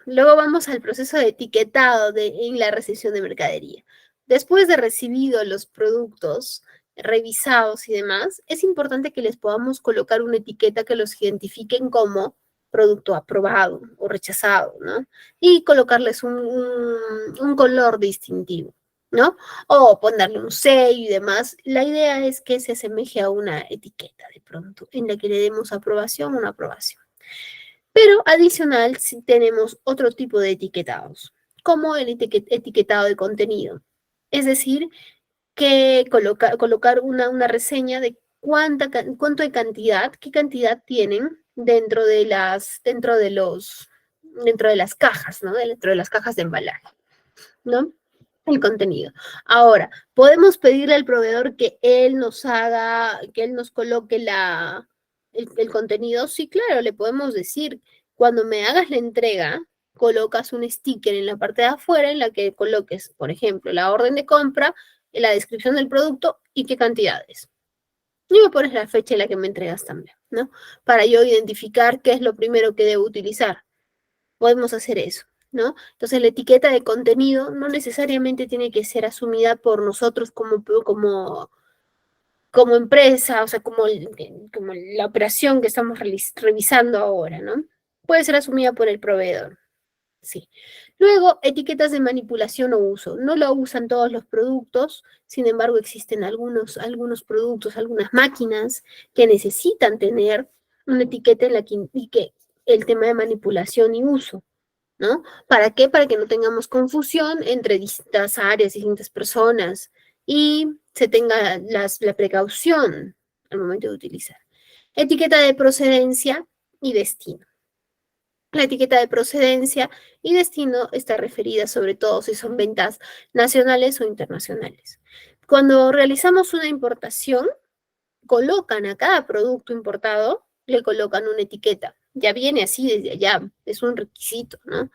Luego vamos al proceso de etiquetado en la recepción de mercadería. Después de recibido los productos revisados y demás, es importante que les podamos colocar una etiqueta que los identifiquen como producto aprobado o rechazado, ¿no? Y colocarles un color distintivo, ¿no? O ponerle un sello y demás. La idea es que se asemeje a una etiqueta de pronto, en la que le demos aprobación o no aprobación. Pero adicional, si tenemos otro tipo de etiquetados, como el etiquetado de contenido. Es decir, que colocar una reseña de cuánto de cantidad, qué cantidad tienen dentro de las cajas, ¿no? Dentro de las cajas de embalaje, ¿no? El contenido. Ahora, podemos pedirle al proveedor que él nos coloque el contenido. Sí, claro, le podemos decir, cuando me hagas la entrega, colocas un sticker en la parte de afuera en la que coloques, por ejemplo, la orden de compra, la descripción del producto y qué cantidades. Y me pones la fecha en la que me entregas también, ¿no? Para yo identificar qué es lo primero que debo utilizar. Podemos hacer eso, ¿no? Entonces, la etiqueta de contenido no necesariamente tiene que ser asumida por nosotros como empresa, o sea, como la operación que estamos revisando ahora, ¿no? Puede ser asumida por el proveedor, sí. Luego, etiquetas de manipulación o uso. No lo usan todos los productos, sin embargo, existen algunos productos, algunas máquinas que necesitan tener una etiqueta en la que indique el tema de manipulación y uso, ¿no? ¿Para qué? Para que no tengamos confusión entre distintas áreas, distintas personas y se tenga la precaución al momento de utilizar. Etiqueta de procedencia y destino. La etiqueta de procedencia y destino está referida sobre todo si son ventas nacionales o internacionales. Cuando realizamos una importación, colocan a cada producto importado, le colocan una etiqueta. Ya viene así desde allá, es un requisito, ¿no?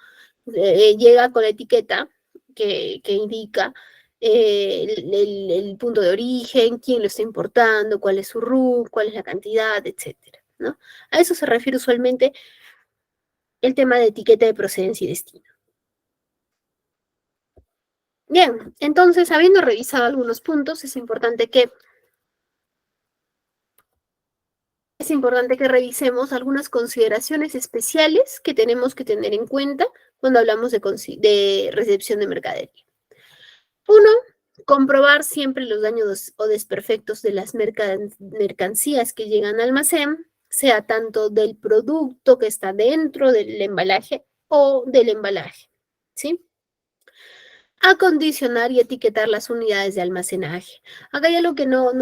Llega con la etiqueta que indica el punto de origen, quién lo está importando, cuál es su RUC, cuál es la cantidad, etcétera, ¿no? A eso se refiere usualmente el tema de etiqueta de procedencia y destino. Bien, entonces, habiendo revisado algunos puntos, es importante que revisemos algunas consideraciones especiales que tenemos que tener en cuenta cuando hablamos de recepción de mercadería. Uno, comprobar siempre los daños o desperfectos de las mercancías que llegan al almacén, sea tanto del producto que está dentro del embalaje o del embalaje, ¿sí? Acondicionar y etiquetar las unidades de almacenaje. Acá hay algo que no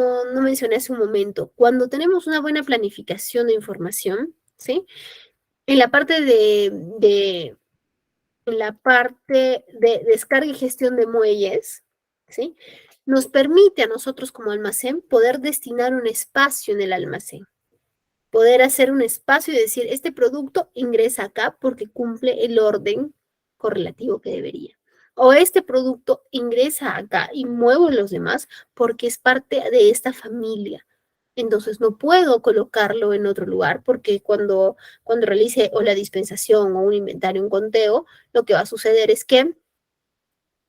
mencioné hace un momento. Cuando tenemos una buena planificación de información, ¿sí? En la parte de descarga y gestión de muelles, ¿sí? Nos permite a nosotros como almacén poder destinar un espacio en el almacén. Poder hacer un espacio y decir, este producto ingresa acá porque cumple el orden correlativo que debería. O este producto ingresa acá y muevo los demás porque es parte de esta familia. Entonces no puedo colocarlo en otro lugar porque cuando realice o la dispensación o un inventario, un conteo, lo que va a suceder es que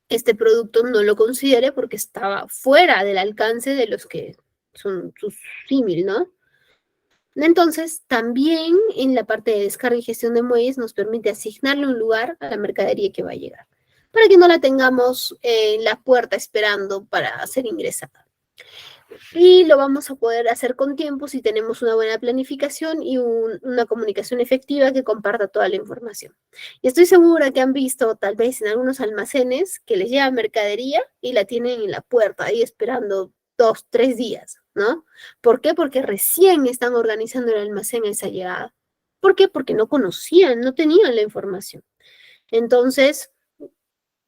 este producto no lo considere porque estaba fuera del alcance de los que son sus símil, ¿no? Entonces, también en la parte de descarga y gestión de muelles nos permite asignarle un lugar a la mercadería que va a llegar, para que no la tengamos en la puerta esperando para ser ingresada. Y lo vamos a poder hacer con tiempo si tenemos una buena planificación y una comunicación efectiva que comparta toda la información. Y estoy segura que han visto tal vez en algunos almacenes que les lleva mercadería y la tienen en la puerta ahí esperando 2, 3 días, ¿no? ¿Por qué? Porque recién están organizando el almacén a esa llegada. ¿Por qué? Porque no conocían, no tenían la información. Entonces,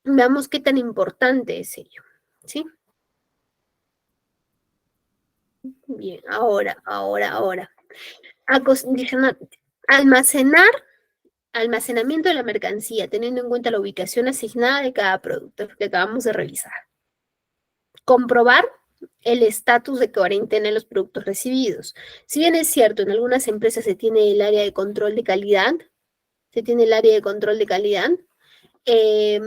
veamos qué tan importante es ello, ¿sí? Bien, ahora. Almacenar, almacenamiento de la mercancía, teniendo en cuenta la ubicación asignada de cada producto que acabamos de revisar. Comprobar el estatus de cuarentena en los productos recibidos. Si bien es cierto, en algunas empresas se tiene el área de control de calidad, eh,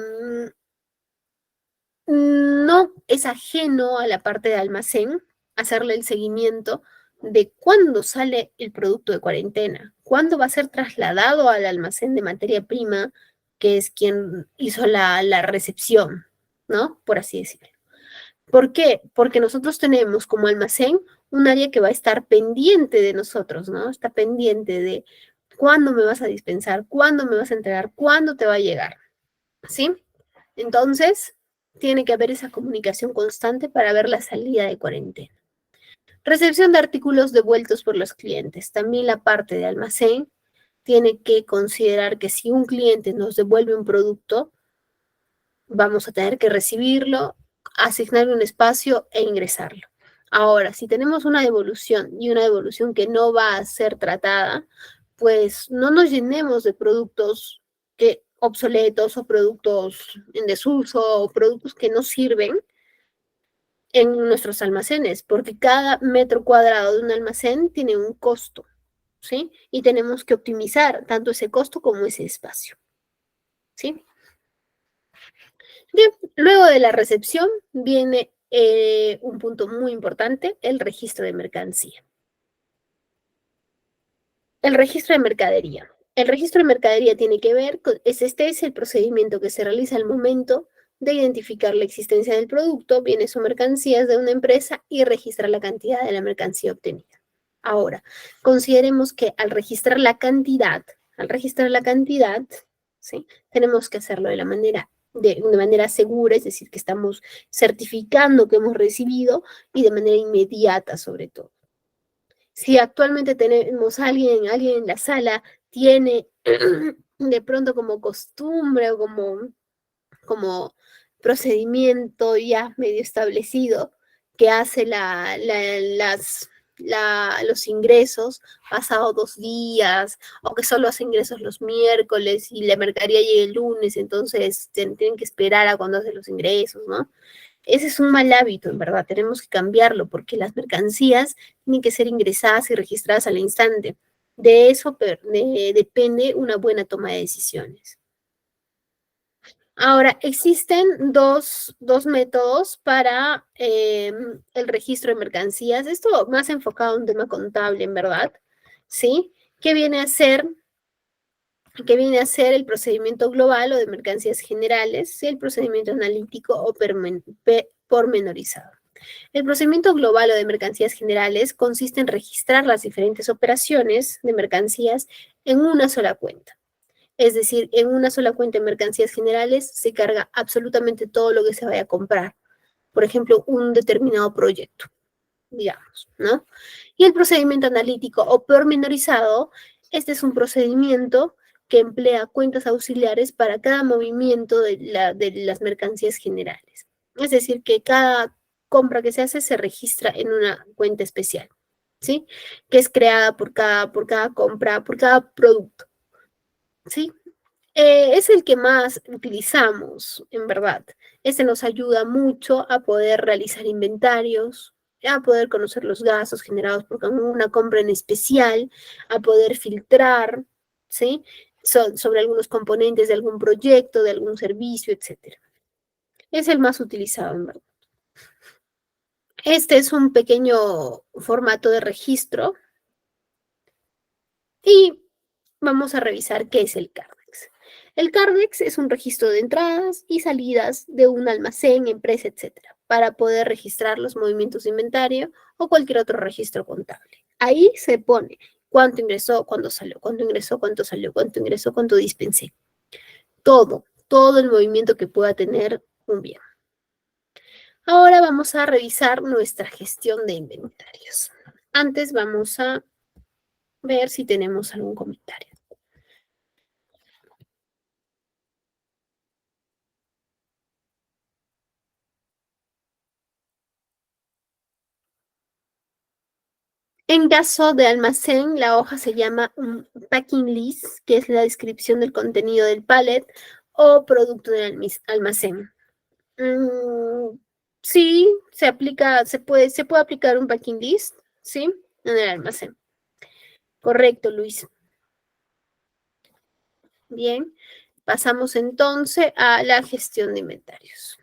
no es ajeno a la parte de almacén hacerle el seguimiento de cuándo sale el producto de cuarentena, cuándo va a ser trasladado al almacén de materia prima, que es quien hizo la recepción, ¿no? Por así decirlo. ¿Por qué? Porque nosotros tenemos como almacén un área que va a estar pendiente de nosotros, ¿no? Está pendiente de cuándo me vas a dispensar, cuándo me vas a entregar, cuándo te va a llegar, ¿sí? Entonces, tiene que haber esa comunicación constante para ver la salida de cuarentena. Recepción de artículos devueltos por los clientes. También la parte de almacén tiene que considerar que si un cliente nos devuelve un producto, vamos a tener que recibirlo, asignarle un espacio e ingresarlo. Ahora, si tenemos una devolución y una devolución que no va a ser tratada, pues no nos llenemos de productos que, obsoletos o productos en desuso o productos que no sirven en nuestros almacenes, porque cada metro cuadrado de un almacén tiene un costo, ¿sí? Y tenemos que optimizar tanto ese costo como ese espacio, ¿sí? Bien, luego de la recepción viene un punto muy importante, el registro de mercancía. El registro de mercadería. El registro de mercadería tiene que ver con, este es el procedimiento que se realiza al momento de identificar la existencia del producto, bienes o mercancías de una empresa y registrar la cantidad de la mercancía obtenida. Ahora, consideremos que al registrar la cantidad, ¿sí? Tenemos que hacerlo de manera segura, es decir, que estamos certificando que hemos recibido y de manera inmediata sobre todo. Si actualmente tenemos alguien en la sala, tiene de pronto como costumbre o como procedimiento ya medio establecido que hace los ingresos pasado 2 días o que solo hace ingresos los miércoles y la mercadería llega el lunes, entonces tienen que esperar a cuando hace los ingresos, ¿no? Ese es un mal hábito, en verdad, tenemos que cambiarlo porque las mercancías tienen que ser ingresadas y registradas al instante. De eso depende una buena toma de decisiones. Ahora, existen dos métodos para el registro de mercancías. Esto más enfocado a un tema contable, en verdad, ¿sí? ¿Qué viene a ser el procedimiento global o de mercancías generales, ¿sí? El procedimiento analítico o pormenorizado. El procedimiento global o de mercancías generales consiste en registrar las diferentes operaciones de mercancías en una sola cuenta. Es decir, en una sola cuenta de mercancías generales se carga absolutamente todo lo que se vaya a comprar. Por ejemplo, un determinado proyecto, digamos, ¿no? Y el procedimiento analítico o pormenorizado, este es un procedimiento que emplea cuentas auxiliares para cada movimiento de las mercancías generales. Es decir, que cada compra que se hace se registra en una cuenta especial, ¿sí? Que es creada por cada compra, por cada producto, ¿sí? Es el que más utilizamos, en verdad. Este nos ayuda mucho a poder realizar inventarios, a poder conocer los gastos generados por una compra en especial, a poder filtrar, ¿sí? Sobre algunos componentes de algún proyecto, de algún servicio, etc. Es el más utilizado, en verdad. Este es un pequeño formato de registro y vamos a revisar qué es el CARDEX. El CARDEX es un registro de entradas y salidas de un almacén, empresa, etcétera, para poder registrar los movimientos de inventario o cualquier otro registro contable. Ahí se pone cuánto ingresó, cuándo salió, cuánto ingresó, cuánto salió, cuánto ingresó, cuánto dispensé. Todo el movimiento que pueda tener un bien. Ahora vamos a revisar nuestra gestión de inventarios. Antes vamos a ver si tenemos algún comentario. En caso de almacén, la hoja se llama un packing list, que es la descripción del contenido del pallet o producto del almacén. Sí, se puede aplicar un packing list, ¿sí? En el almacén. Correcto, Luis. Bien, pasamos entonces a la gestión de inventarios.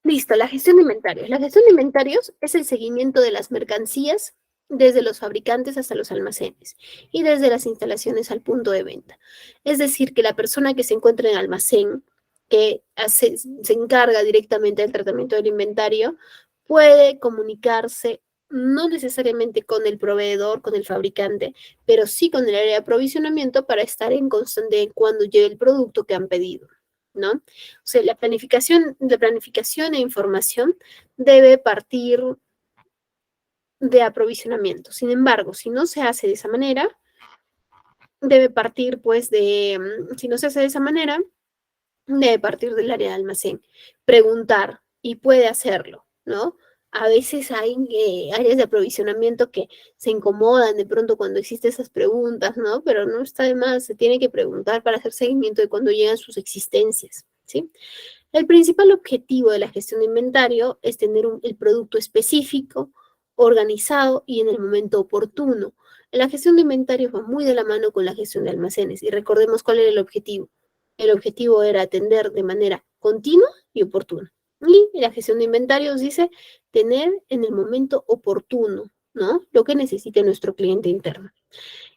Listo, la gestión de inventarios. La gestión de inventarios es el seguimiento de las mercancías desde los fabricantes hasta los almacenes y desde las instalaciones al punto de venta. Es decir, que la persona que se encuentra en el almacén, se encarga directamente del tratamiento del inventario, puede comunicarse no necesariamente con el proveedor, con el fabricante, pero sí con el área de aprovisionamiento para estar en constante cuando llegue el producto que han pedido, ¿no? O sea, la planificación e información debe partir de aprovisionamiento. Sin embargo, si no se hace de esa manera, debe partir pues si no se hace de esa manera, debe partir del área de almacén, preguntar y puede hacerlo, ¿no? A veces hay áreas de aprovisionamiento que se incomodan de pronto cuando existen esas preguntas, ¿no? Pero no está de más, se tiene que preguntar para hacer seguimiento de cuando llegan sus existencias, ¿sí? El principal objetivo de la gestión de inventario es tener el producto específico, organizado y en el momento oportuno. La gestión de inventarios va muy de la mano con la gestión de almacenes y recordemos cuál era el objetivo. El objetivo era atender de manera continua y oportuna. Y la gestión de inventarios dice tener en el momento oportuno, ¿no? Lo que necesite nuestro cliente interno.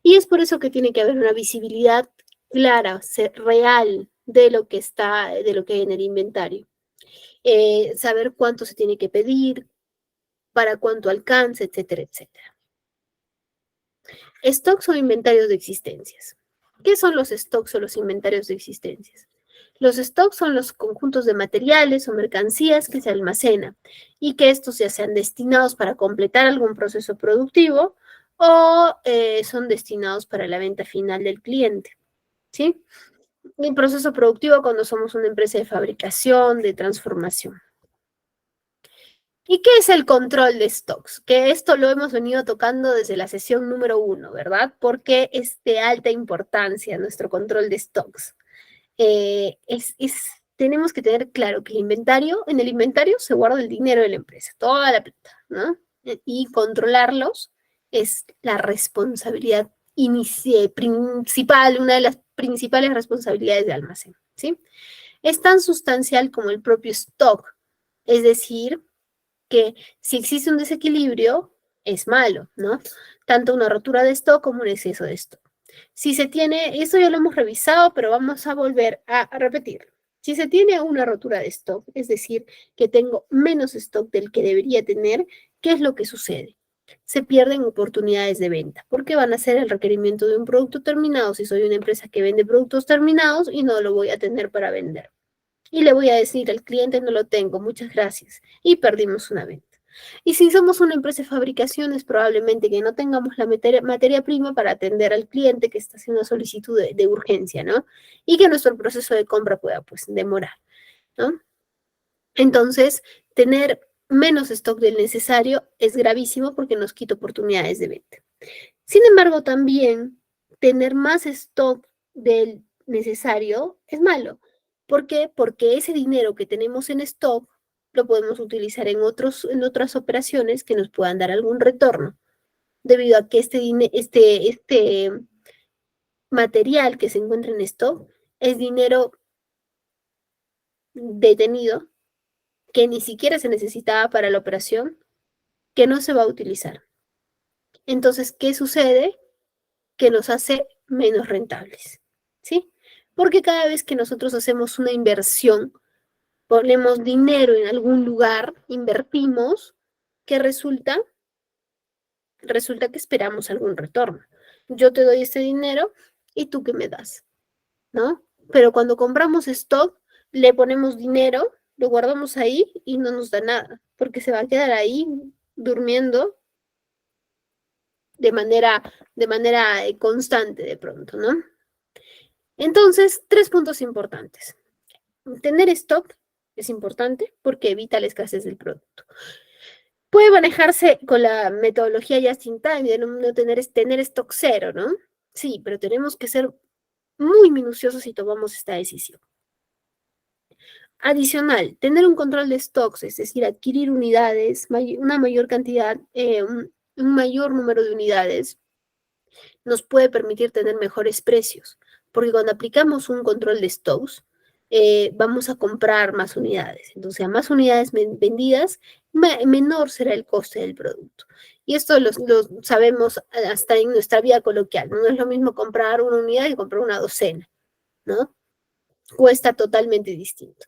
Y es por eso que tiene que haber una visibilidad clara, real de lo que hay en el inventario. Saber cuánto se tiene que pedir, para cuánto alcance, etcétera, etcétera. Stocks o inventarios de existencias. ¿Qué son los stocks o los inventarios de existencias? Los stocks son los conjuntos de materiales o mercancías que se almacenan y que estos ya sean destinados para completar algún proceso productivo o son destinados para la venta final del cliente, ¿sí? El proceso productivo cuando somos una empresa de fabricación, de transformación. ¿Y qué es el control de stocks? Que esto lo hemos venido tocando desde la sesión número 1, ¿verdad? Porque es de alta importancia nuestro control de stocks. Tenemos que tener claro que en el inventario se guarda el dinero de la empresa, toda la plata, ¿no? Y controlarlos es la responsabilidad principal, una de las principales responsabilidades de almacén, ¿sí? Es tan sustancial como el propio stock, es decir, que si existe un desequilibrio, es malo, ¿no? Tanto una rotura de stock como un exceso de stock. Si se tiene, eso ya lo hemos revisado, pero vamos a volver a repetirlo. Si se tiene una rotura de stock, es decir, que tengo menos stock del que debería tener, ¿qué es lo que sucede? Se pierden oportunidades de venta, porque van a ser el requerimiento de un producto terminado si soy una empresa que vende productos terminados y no lo voy a tener para vender. Y le voy a decir al cliente, no lo tengo, muchas gracias. Y perdimos una venta. Y si somos una empresa de fabricaciones, probablemente que no tengamos la materia prima para atender al cliente que está haciendo solicitud de urgencia, ¿no? Y que nuestro proceso de compra pueda, pues, demorar, ¿no? Entonces, tener menos stock del necesario es gravísimo porque nos quita oportunidades de venta. Sin embargo, también tener más stock del necesario es malo. ¿Por qué? Porque ese dinero que tenemos en stock lo podemos utilizar en otras operaciones que nos puedan dar algún retorno, debido a que este material que se encuentra en stock es dinero detenido que ni siquiera se necesitaba para la operación, que no se va a utilizar. Entonces, ¿qué sucede? Que nos hace menos rentables, ¿sí? Porque cada vez que nosotros hacemos una inversión, ponemos dinero en algún lugar, invertimos, ¿qué resulta? Resulta que esperamos algún retorno. Yo te doy este dinero y tú qué me das, ¿no? Pero cuando compramos stock, le ponemos dinero, lo guardamos ahí y no nos da nada, porque se va a quedar ahí durmiendo de manera constante de pronto, ¿no? Entonces, 3 puntos importantes. tener stock es importante porque evita la escasez del producto. Puede manejarse con la metodología just in time, de no tener stock cero, ¿no? Sí, pero tenemos que ser muy minuciosos si tomamos esta decisión. Adicional, tener un control de stocks, es decir, adquirir unidades, una mayor cantidad, un mayor número de unidades, nos puede permitir tener mejores precios, porque cuando aplicamos un control de stocks, vamos a comprar más unidades. Entonces, a más unidades vendidas, menor será el coste del producto. Y esto lo sabemos hasta en nuestra vida coloquial. No es lo mismo comprar una unidad que comprar una docena, ¿no? Cuesta totalmente distinto.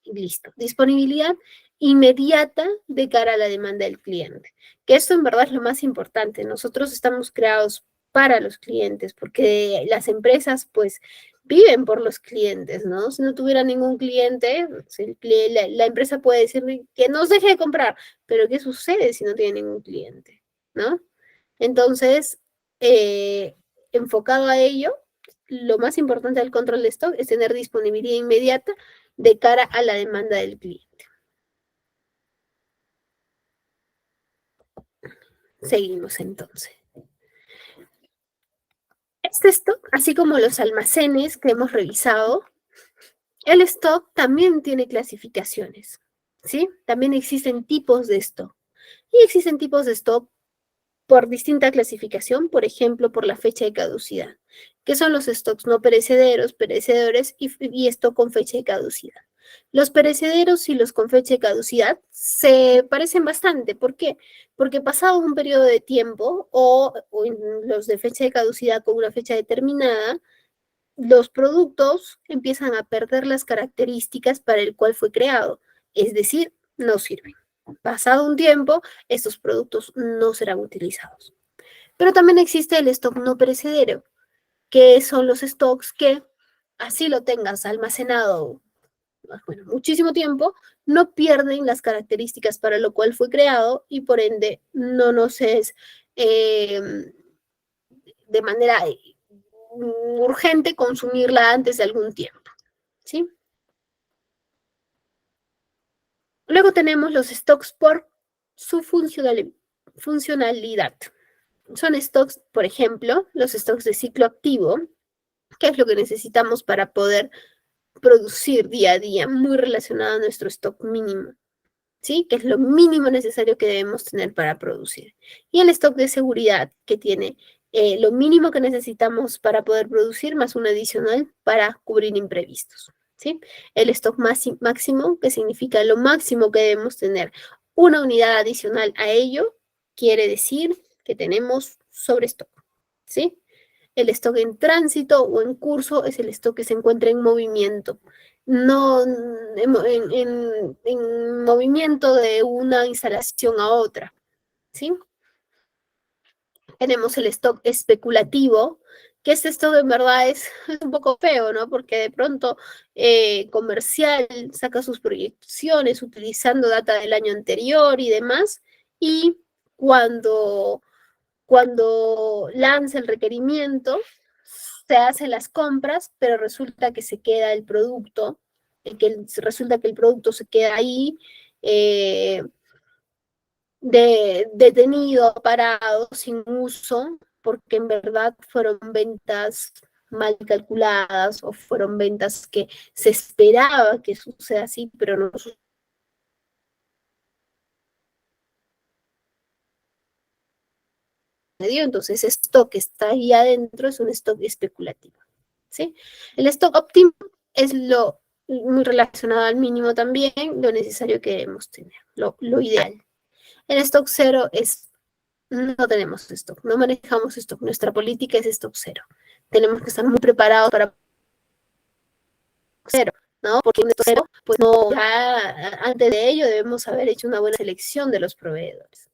Listo. Disponibilidad inmediata de cara a la demanda del cliente. Que esto en verdad es lo más importante. Nosotros estamos creados para los clientes, porque las empresas pues viven por los clientes, ¿no? Si no tuviera ningún cliente, la empresa puede decirle que nos deje de comprar, pero ¿qué sucede si no tiene ningún cliente? ¿No? Entonces, enfocado a ello, lo más importante del control de stock es tener disponibilidad inmediata de cara a la demanda del cliente. Seguimos entonces. Este stock, así como los almacenes que hemos revisado, el stock también tiene clasificaciones, ¿sí? También existen tipos de stock. Y existen tipos de stock por distinta clasificación, por ejemplo, por la fecha de caducidad, que son los stocks no perecederos, perecedores y stock con fecha de caducidad. Los perecederos y los con fecha de caducidad se parecen bastante. ¿Por qué? Porque pasado un periodo de tiempo o los de fecha de caducidad con una fecha determinada, los productos empiezan a perder las características para el cual fue creado, es decir, no sirven. Pasado un tiempo, estos productos no serán utilizados. Pero también existe el stock no perecedero, que son los stocks que, así lo tengas almacenado, bueno, muchísimo tiempo, no pierden las características para lo cual fue creado y por ende no nos es de manera urgente consumirla antes de algún tiempo, ¿sí? Luego tenemos los stocks por su funcionalidad. Son stocks, por ejemplo, los stocks de ciclo activo, que es lo que necesitamos para poder producir día a día, muy relacionado a nuestro stock mínimo, ¿sí? Que es lo mínimo necesario que debemos tener para producir. Y el stock de seguridad, que tiene lo mínimo que necesitamos para poder producir, más un adicional para cubrir imprevistos, ¿sí? El stock máximo, que significa lo máximo que debemos tener. Una unidad adicional a ello quiere decir que tenemos sobrestock, ¿sí? El stock en tránsito o en curso es el stock que se encuentra en movimiento, no en movimiento de una instalación a otra, ¿sí? Tenemos el stock especulativo, que este stock en verdad es un poco feo, ¿no? Porque de pronto comercial saca sus proyecciones utilizando data del año anterior y demás, y cuando lanza el requerimiento, se hacen las compras, pero resulta que se queda el producto, resulta que el producto se queda ahí detenido, parado, sin uso, porque en verdad fueron ventas mal calculadas o fueron ventas que se esperaba que suceda así, pero no sucedió. Entonces, esto que está ahí adentro es un stock especulativo, ¿sí? El stock óptimo es lo muy relacionado al mínimo también, lo necesario que debemos tener, lo ideal. El stock cero es, no tenemos stock, no manejamos stock, nuestra política es stock cero. Tenemos que estar muy preparados para cero, ¿no? Porque un stock cero, pues no, ya antes de ello debemos haber hecho una buena selección de los proveedores.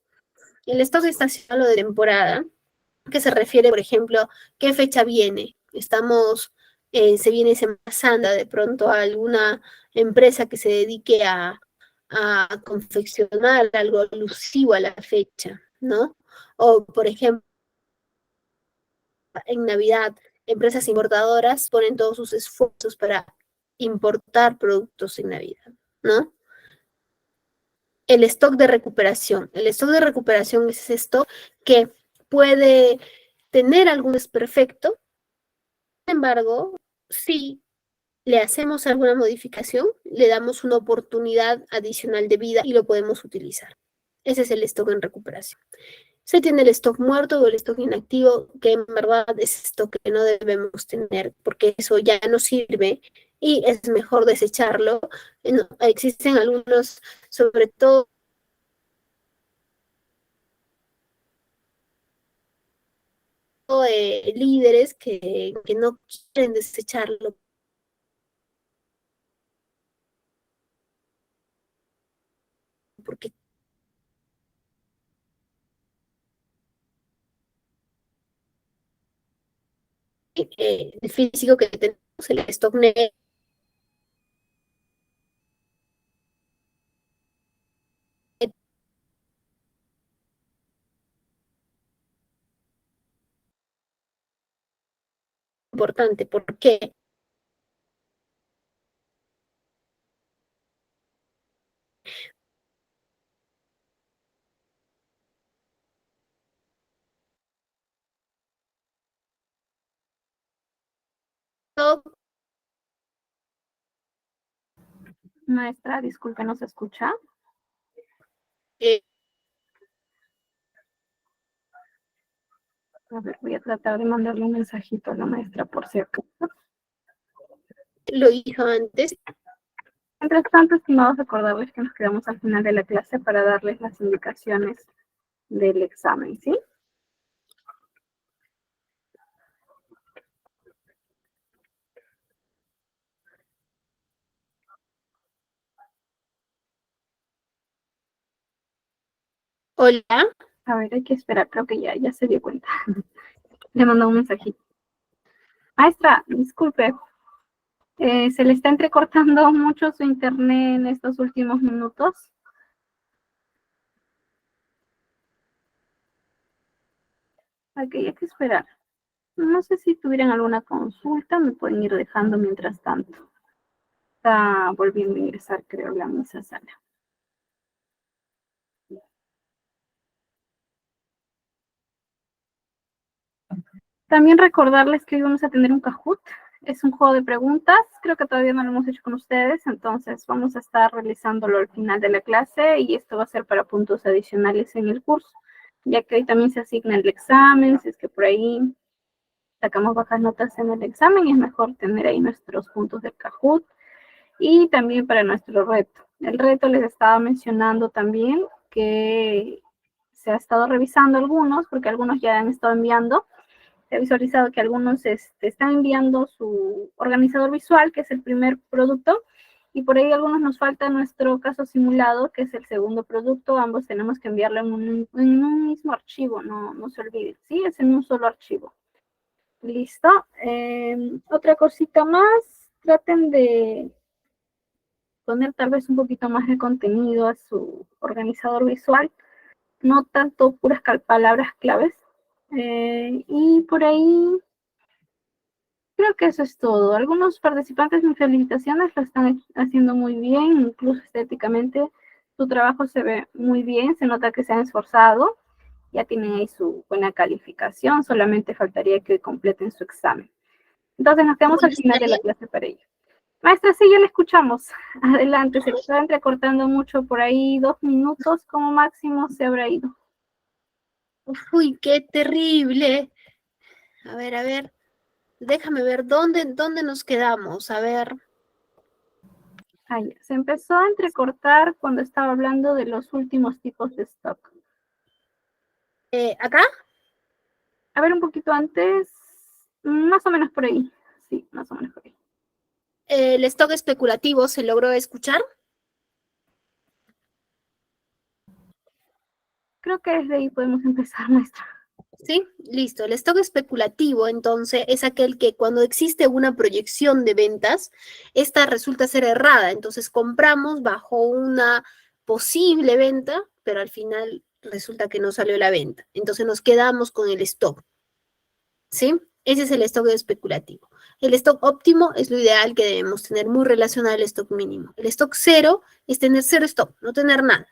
El stock estacional o de temporada, que se refiere, por ejemplo, qué fecha viene. Se viene Semana Santa, de pronto a alguna empresa que se dedique a confeccionar algo alusivo a la fecha, ¿no? O, por ejemplo, en Navidad, empresas importadoras ponen todos sus esfuerzos para importar productos en Navidad, ¿no? El stock de recuperación. El stock de recuperación es ese stock que puede tener algún desperfecto, sin embargo, si le hacemos alguna modificación, le damos una oportunidad adicional de vida y lo podemos utilizar. Ese es el stock en recuperación. Se tiene el stock muerto o el stock inactivo, que en verdad es stock que no debemos tener porque eso ya no sirve y es mejor desecharlo. No, existen algunos, sobre todo líderes que no quieren desecharlo porque el físico que tenemos, el stock negro, importante. ¿Por qué? Maestra, disculpe, ¿no se escucha? Eh, A ver, voy a tratar de mandarle un mensajito a la maestra por si acaso. lo hizo antes. Mientras tanto, estimados, recordarles que nos quedamos al final de la clase para darles las indicaciones del examen, ¿sí? Hola. A ver, hay que esperar, creo que ya se dio cuenta. Le mandó un mensajito. Maestra, disculpe, se le está entrecortando mucho su internet en estos últimos minutos. Ok, hay que esperar. No sé si tuvieran alguna consulta, me pueden ir dejando mientras tanto. Está volviendo a ingresar, creo, la mesa sala. También recordarles que hoy vamos a tener un Kahoot. Es un juego de preguntas. Creo que todavía no lo hemos hecho con ustedes, entonces vamos a estar realizándolo al final de la clase y esto va a ser para puntos adicionales en el curso, ya que hoy también se asigna el examen. Si es que por ahí sacamos bajas notas en el examen, es mejor tener ahí nuestros puntos del Kahoot. Y también para nuestro reto. El reto les estaba mencionando también que se ha estado revisando algunos, porque algunos ya han estado enviando. Se ha visualizado que algunos están enviando su organizador visual, que es el primer producto, y por ahí algunos nos falta nuestro caso simulado, que es el segundo producto. Ambos tenemos que enviarlo en un mismo archivo, no se olviden, ¿sí? Es en un solo archivo. Listo. Otra cosita más, traten de poner tal vez un poquito más de contenido a su organizador visual, no tanto puras palabras claves. Y por ahí creo que eso es todo. Algunos participantes, mis felicitaciones, lo están haciendo muy bien, incluso estéticamente su trabajo se ve muy bien, se nota que se han esforzado, ya tienen ahí su buena calificación, solamente faltaría que completen su examen. Entonces nos quedamos al final de la clase para ello. Maestra, sí, ya la escuchamos. Adelante, se está entrecortando mucho por ahí, 2 minutos como máximo se habrá ido. Uy, qué terrible. A ver, déjame ver dónde nos quedamos. A ver. Ahí, se empezó a entrecortar cuando estaba hablando de los últimos tipos de stock. ¿Acá? A ver, un poquito antes, más o menos por ahí. Sí, más o menos por ahí. ¿El stock especulativo se logró escuchar? Creo que desde ahí podemos empezar, maestra. Sí, listo. El stock especulativo, entonces, es aquel que cuando existe una proyección de ventas, esta resulta ser errada. Entonces, compramos bajo una posible venta, pero al final resulta que no salió la venta. Entonces, nos quedamos con el stock. ¿Sí? Ese es el stock especulativo. El stock óptimo es lo ideal que debemos tener, muy relacionado al stock mínimo. El stock cero es tener cero stock, no tener nada.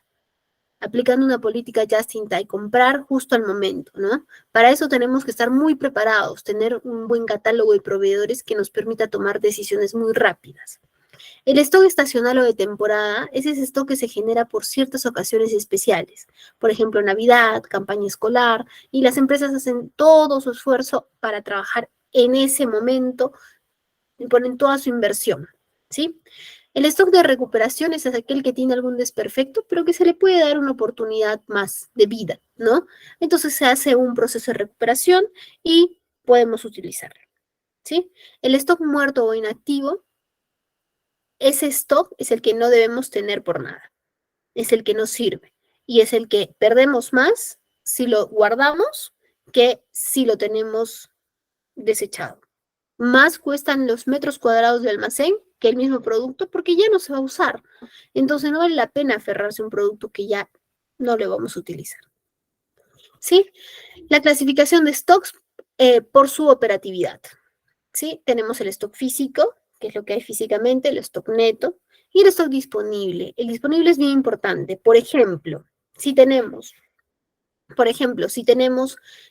Aplicando una política just in time, comprar justo al momento, ¿no? Para eso tenemos que estar muy preparados, tener un buen catálogo de proveedores que nos permita tomar decisiones muy rápidas. El stock estacional o de temporada es ese stock que se genera por ciertas ocasiones especiales, por ejemplo, Navidad, campaña escolar, y las empresas hacen todo su esfuerzo para trabajar en ese momento y ponen toda su inversión, ¿sí? El stock de recuperación es aquel que tiene algún desperfecto, pero que se le puede dar una oportunidad más de vida, ¿no? Entonces se hace un proceso de recuperación y podemos utilizarlo, ¿sí? El stock muerto o inactivo, ese stock es el que no debemos tener por nada, es el que no sirve y es el que perdemos más si lo guardamos que si lo tenemos desechado. Más cuestan los metros cuadrados de almacén que el mismo producto porque ya no se va a usar. Entonces no vale la pena aferrarse a un producto que ya no le vamos a utilizar. ¿Sí? La clasificación de stocks por su operatividad. ¿Sí? Tenemos el stock físico, que es lo que hay físicamente, el stock neto, y el stock disponible. El disponible es bien importante. Por ejemplo, si tenemos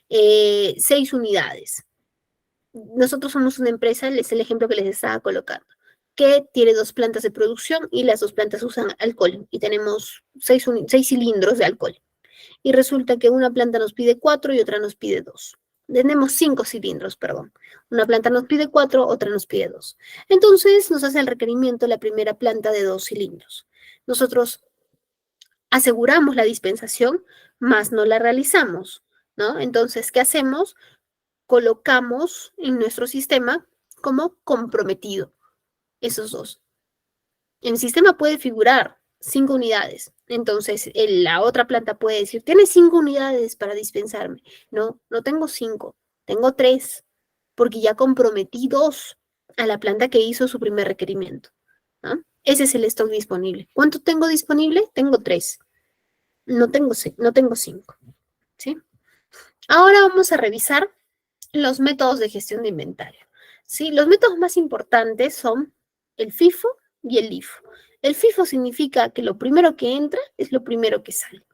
6 unidades, nosotros somos una empresa, es el ejemplo que les estaba colocando, que tiene 2 plantas de producción y las 2 plantas usan alcohol y tenemos 6 cilindros de alcohol. Y resulta que una planta nos pide 4 y otra nos pide 2. Tenemos 5 cilindros, perdón. Una planta nos pide 4, otra nos pide 2. Entonces nos hace el requerimiento la primera planta de 2 cilindros. Nosotros aseguramos la dispensación, más no la realizamos, ¿no? Entonces, ¿qué hacemos? Colocamos en nuestro sistema como comprometido esos 2. En el sistema puede figurar 5 unidades. Entonces, la otra planta puede decir, tienes 5 unidades para dispensarme. No, no tengo 5, tengo 3, porque ya comprometí 2 a la planta que hizo su primer requerimiento, ¿no? Ese es el stock disponible. ¿Cuánto tengo disponible? Tengo 3. No tengo 5, ¿sí? Ahora vamos a revisar los métodos de gestión de inventario. ¿Sí? Los métodos más importantes son el FIFO y el LIFO. El FIFO significa que lo primero que entra es lo primero que sale.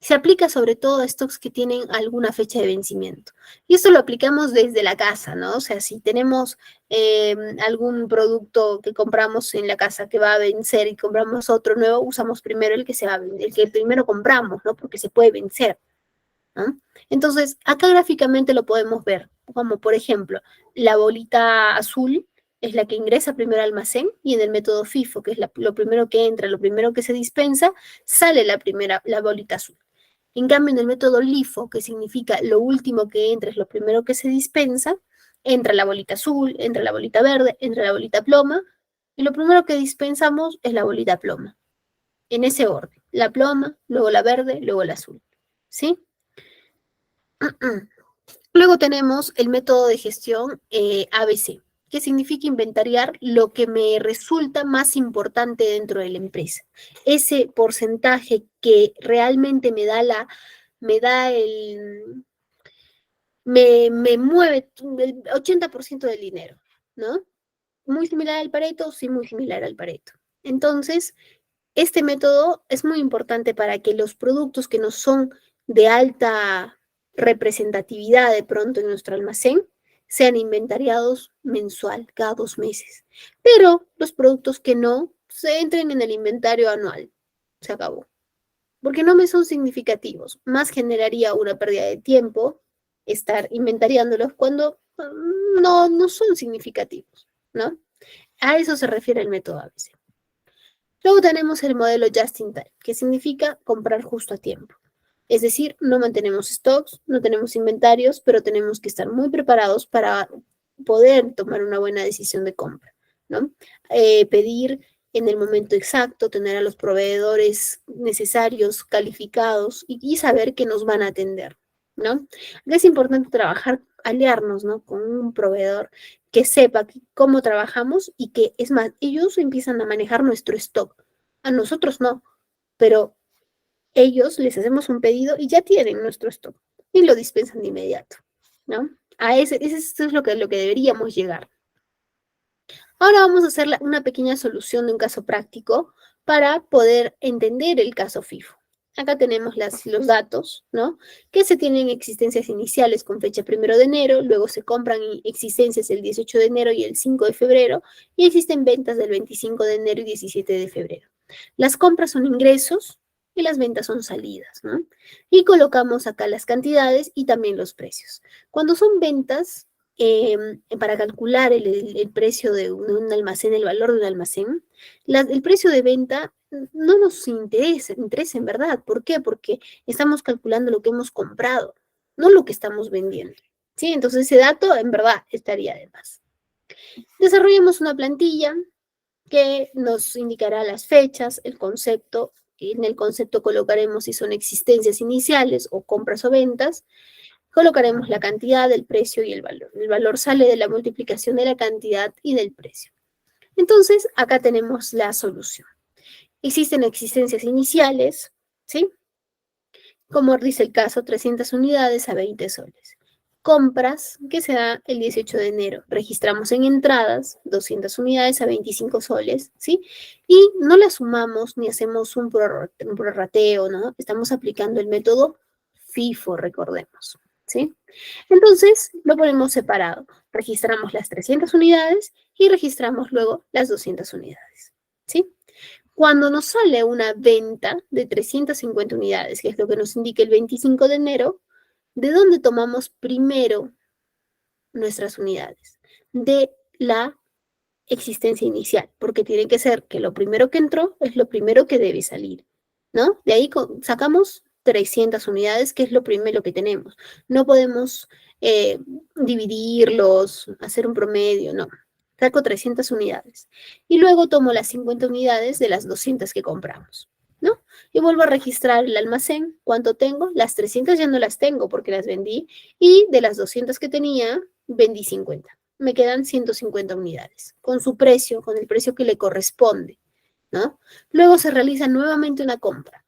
Se aplica sobre todo a stocks que tienen alguna fecha de vencimiento. Y esto lo aplicamos desde la casa, ¿no? O sea, si tenemos algún producto que compramos en la casa que va a vencer y compramos otro nuevo, usamos primero el que primero compramos, ¿no? Porque se puede vencer, ¿no? Entonces, acá gráficamente lo podemos ver, como por ejemplo, la bolita azul es la que ingresa primero al almacén y en el método FIFO, que es lo primero que entra, lo primero que se dispensa, sale la bolita azul. En cambio, en el método LIFO, que significa lo último que entra es lo primero que se dispensa, entra la bolita azul, entra la bolita verde, entra la bolita ploma, y lo primero que dispensamos es la bolita ploma. En ese orden, la ploma, luego la verde, luego la azul, ¿sí? Luego tenemos el método de gestión ABC, que significa inventariar lo que me resulta más importante dentro de la empresa. Ese porcentaje que realmente me mueve el 80% del dinero, ¿no? Muy similar al Pareto, sí, muy similar al Pareto. Entonces, este método es muy importante para que los productos que no son de alta representatividad de pronto en nuestro almacén sean inventariados mensual, cada 2 meses. Pero los productos que no se entren en el inventario anual. Se acabó. Porque no me son significativos. Más generaría una pérdida de tiempo estar inventariándolos cuando no son significativos, ¿no? A eso se refiere el método ABC. Luego tenemos el modelo just in time, que significa comprar justo a tiempo. Es decir, no mantenemos stocks, no tenemos inventarios, pero tenemos que estar muy preparados para poder tomar una buena decisión de compra, ¿no? Pedir en el momento exacto, tener a los proveedores necesarios, calificados y saber que nos van a atender, ¿no? Es importante trabajar, aliarnos, ¿no? Con un proveedor que sepa cómo trabajamos y que, es más, ellos empiezan a manejar nuestro stock. A nosotros no, pero ellos les hacemos un pedido y ya tienen nuestro stock y lo dispensan de inmediato, ¿no? Eso es lo que deberíamos llegar. Ahora vamos a hacer una pequeña solución de un caso práctico para poder entender el caso FIFO. Acá tenemos los datos, ¿no? Que se tienen existencias iniciales con fecha 1 de enero, luego se compran existencias el 18 de enero y el 5 de febrero, y existen ventas del 25 de enero y 17 de febrero. Las compras son ingresos y las ventas son salidas, ¿no? Y colocamos acá las cantidades y también los precios. Cuando son ventas, para calcular el precio de un almacén, el valor de un almacén, el precio de venta no nos interesa en verdad. ¿Por qué? Porque estamos calculando lo que hemos comprado, no lo que estamos vendiendo. ¿Sí? Entonces ese dato en verdad estaría de más. Desarrollamos una plantilla que nos indicará las fechas, el concepto. En el concepto colocaremos si son existencias iniciales o compras o ventas. Colocaremos la cantidad, el precio y el valor. El valor sale de la multiplicación de la cantidad y del precio. Entonces, acá tenemos la solución. Existen existencias iniciales, ¿sí? Como dice el caso, 300 unidades a 20 soles. Compras, que se da el 18 de enero. Registramos en entradas 200 unidades a 25 soles, ¿sí? Y no las sumamos ni hacemos un prorrateo, ¿no? Estamos aplicando el método FIFO, recordemos, ¿sí? Entonces, lo ponemos separado. Registramos las 300 unidades y registramos luego las 200 unidades, ¿sí? Cuando nos sale una venta de 350 unidades, que es lo que nos indica el 25 de enero, ¿de dónde tomamos primero nuestras unidades? De la existencia inicial, porque tiene que ser que lo primero que entró es lo primero que debe salir, ¿no? De ahí sacamos 300 unidades, que es lo primero que tenemos. No podemos dividirlos, hacer un promedio, no. Saco 300 unidades. Y luego tomo las 50 unidades de las 200 que compramos, ¿no? Y vuelvo a registrar el almacén. ¿Cuánto tengo? Las 300 ya no las tengo porque las vendí. Y de las 200 que tenía, vendí 50. Me quedan 150 unidades, con su precio, con el precio que le corresponde, ¿no? Luego se realiza nuevamente una compra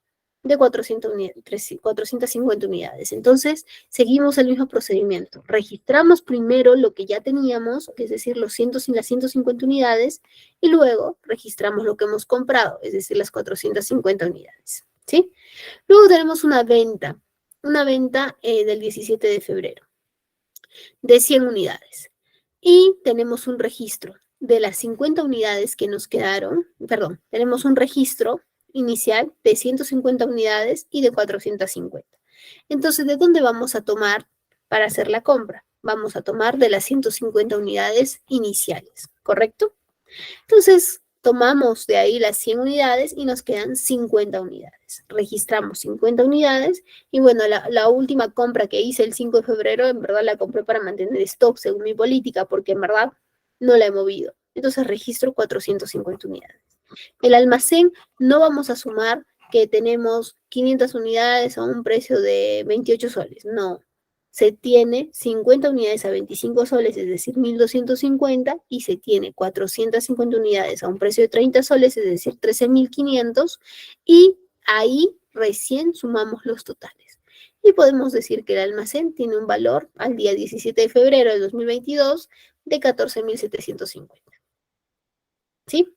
de 450 unidades. Entonces, seguimos el mismo procedimiento. Registramos primero lo que ya teníamos, es decir, las 150 unidades, y luego registramos lo que hemos comprado, es decir, las 450 unidades, ¿sí? Luego tenemos una venta del 17 de febrero, de 100 unidades. Y tenemos un registro de las 50 unidades que nos quedaron, perdón, tenemos un registro inicial de 150 unidades y de 450. Entonces, ¿de dónde vamos a tomar para hacer la compra? Vamos a tomar de las 150 unidades iniciales, ¿correcto? Entonces, tomamos de ahí las 100 unidades y nos quedan 50 unidades. Registramos 50 unidades y bueno, la última compra que hice el 5 de febrero, en verdad la compré para mantener stock según mi política, porque en verdad no la he movido. Entonces registro 450 unidades. El almacén no vamos a sumar que tenemos 500 unidades a un precio de 28 soles. No, se tiene 50 unidades a 25 soles, es decir, 1.250, y se tiene 450 unidades a un precio de 30 soles, es decir, 13.500, y ahí recién sumamos los totales. Y podemos decir que el almacén tiene un valor al día 17 de febrero de 2022 de 14.750. ¿Sí?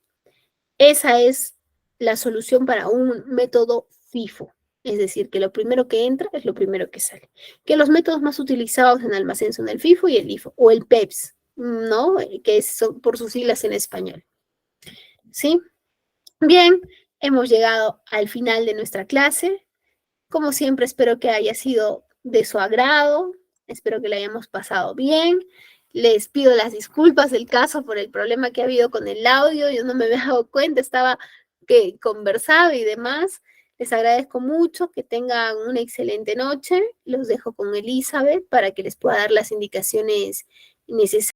Esa es la solución para un método FIFO. Es decir, que lo primero que entra es lo primero que sale. Que los métodos más utilizados en almacén son el FIFO y el LIFO, o el PEPS, ¿no? Que son por sus siglas en español. ¿Sí? Bien, hemos llegado al final de nuestra clase. Como siempre, espero que haya sido de su agrado. Espero que la hayamos pasado bien. Les pido las disculpas del caso por el problema que ha habido con el audio. Yo no me había dado cuenta, estaba que conversaba y demás. Les agradezco mucho, que tengan una excelente noche. Los dejo con Elizabeth para que les pueda dar las indicaciones necesarias.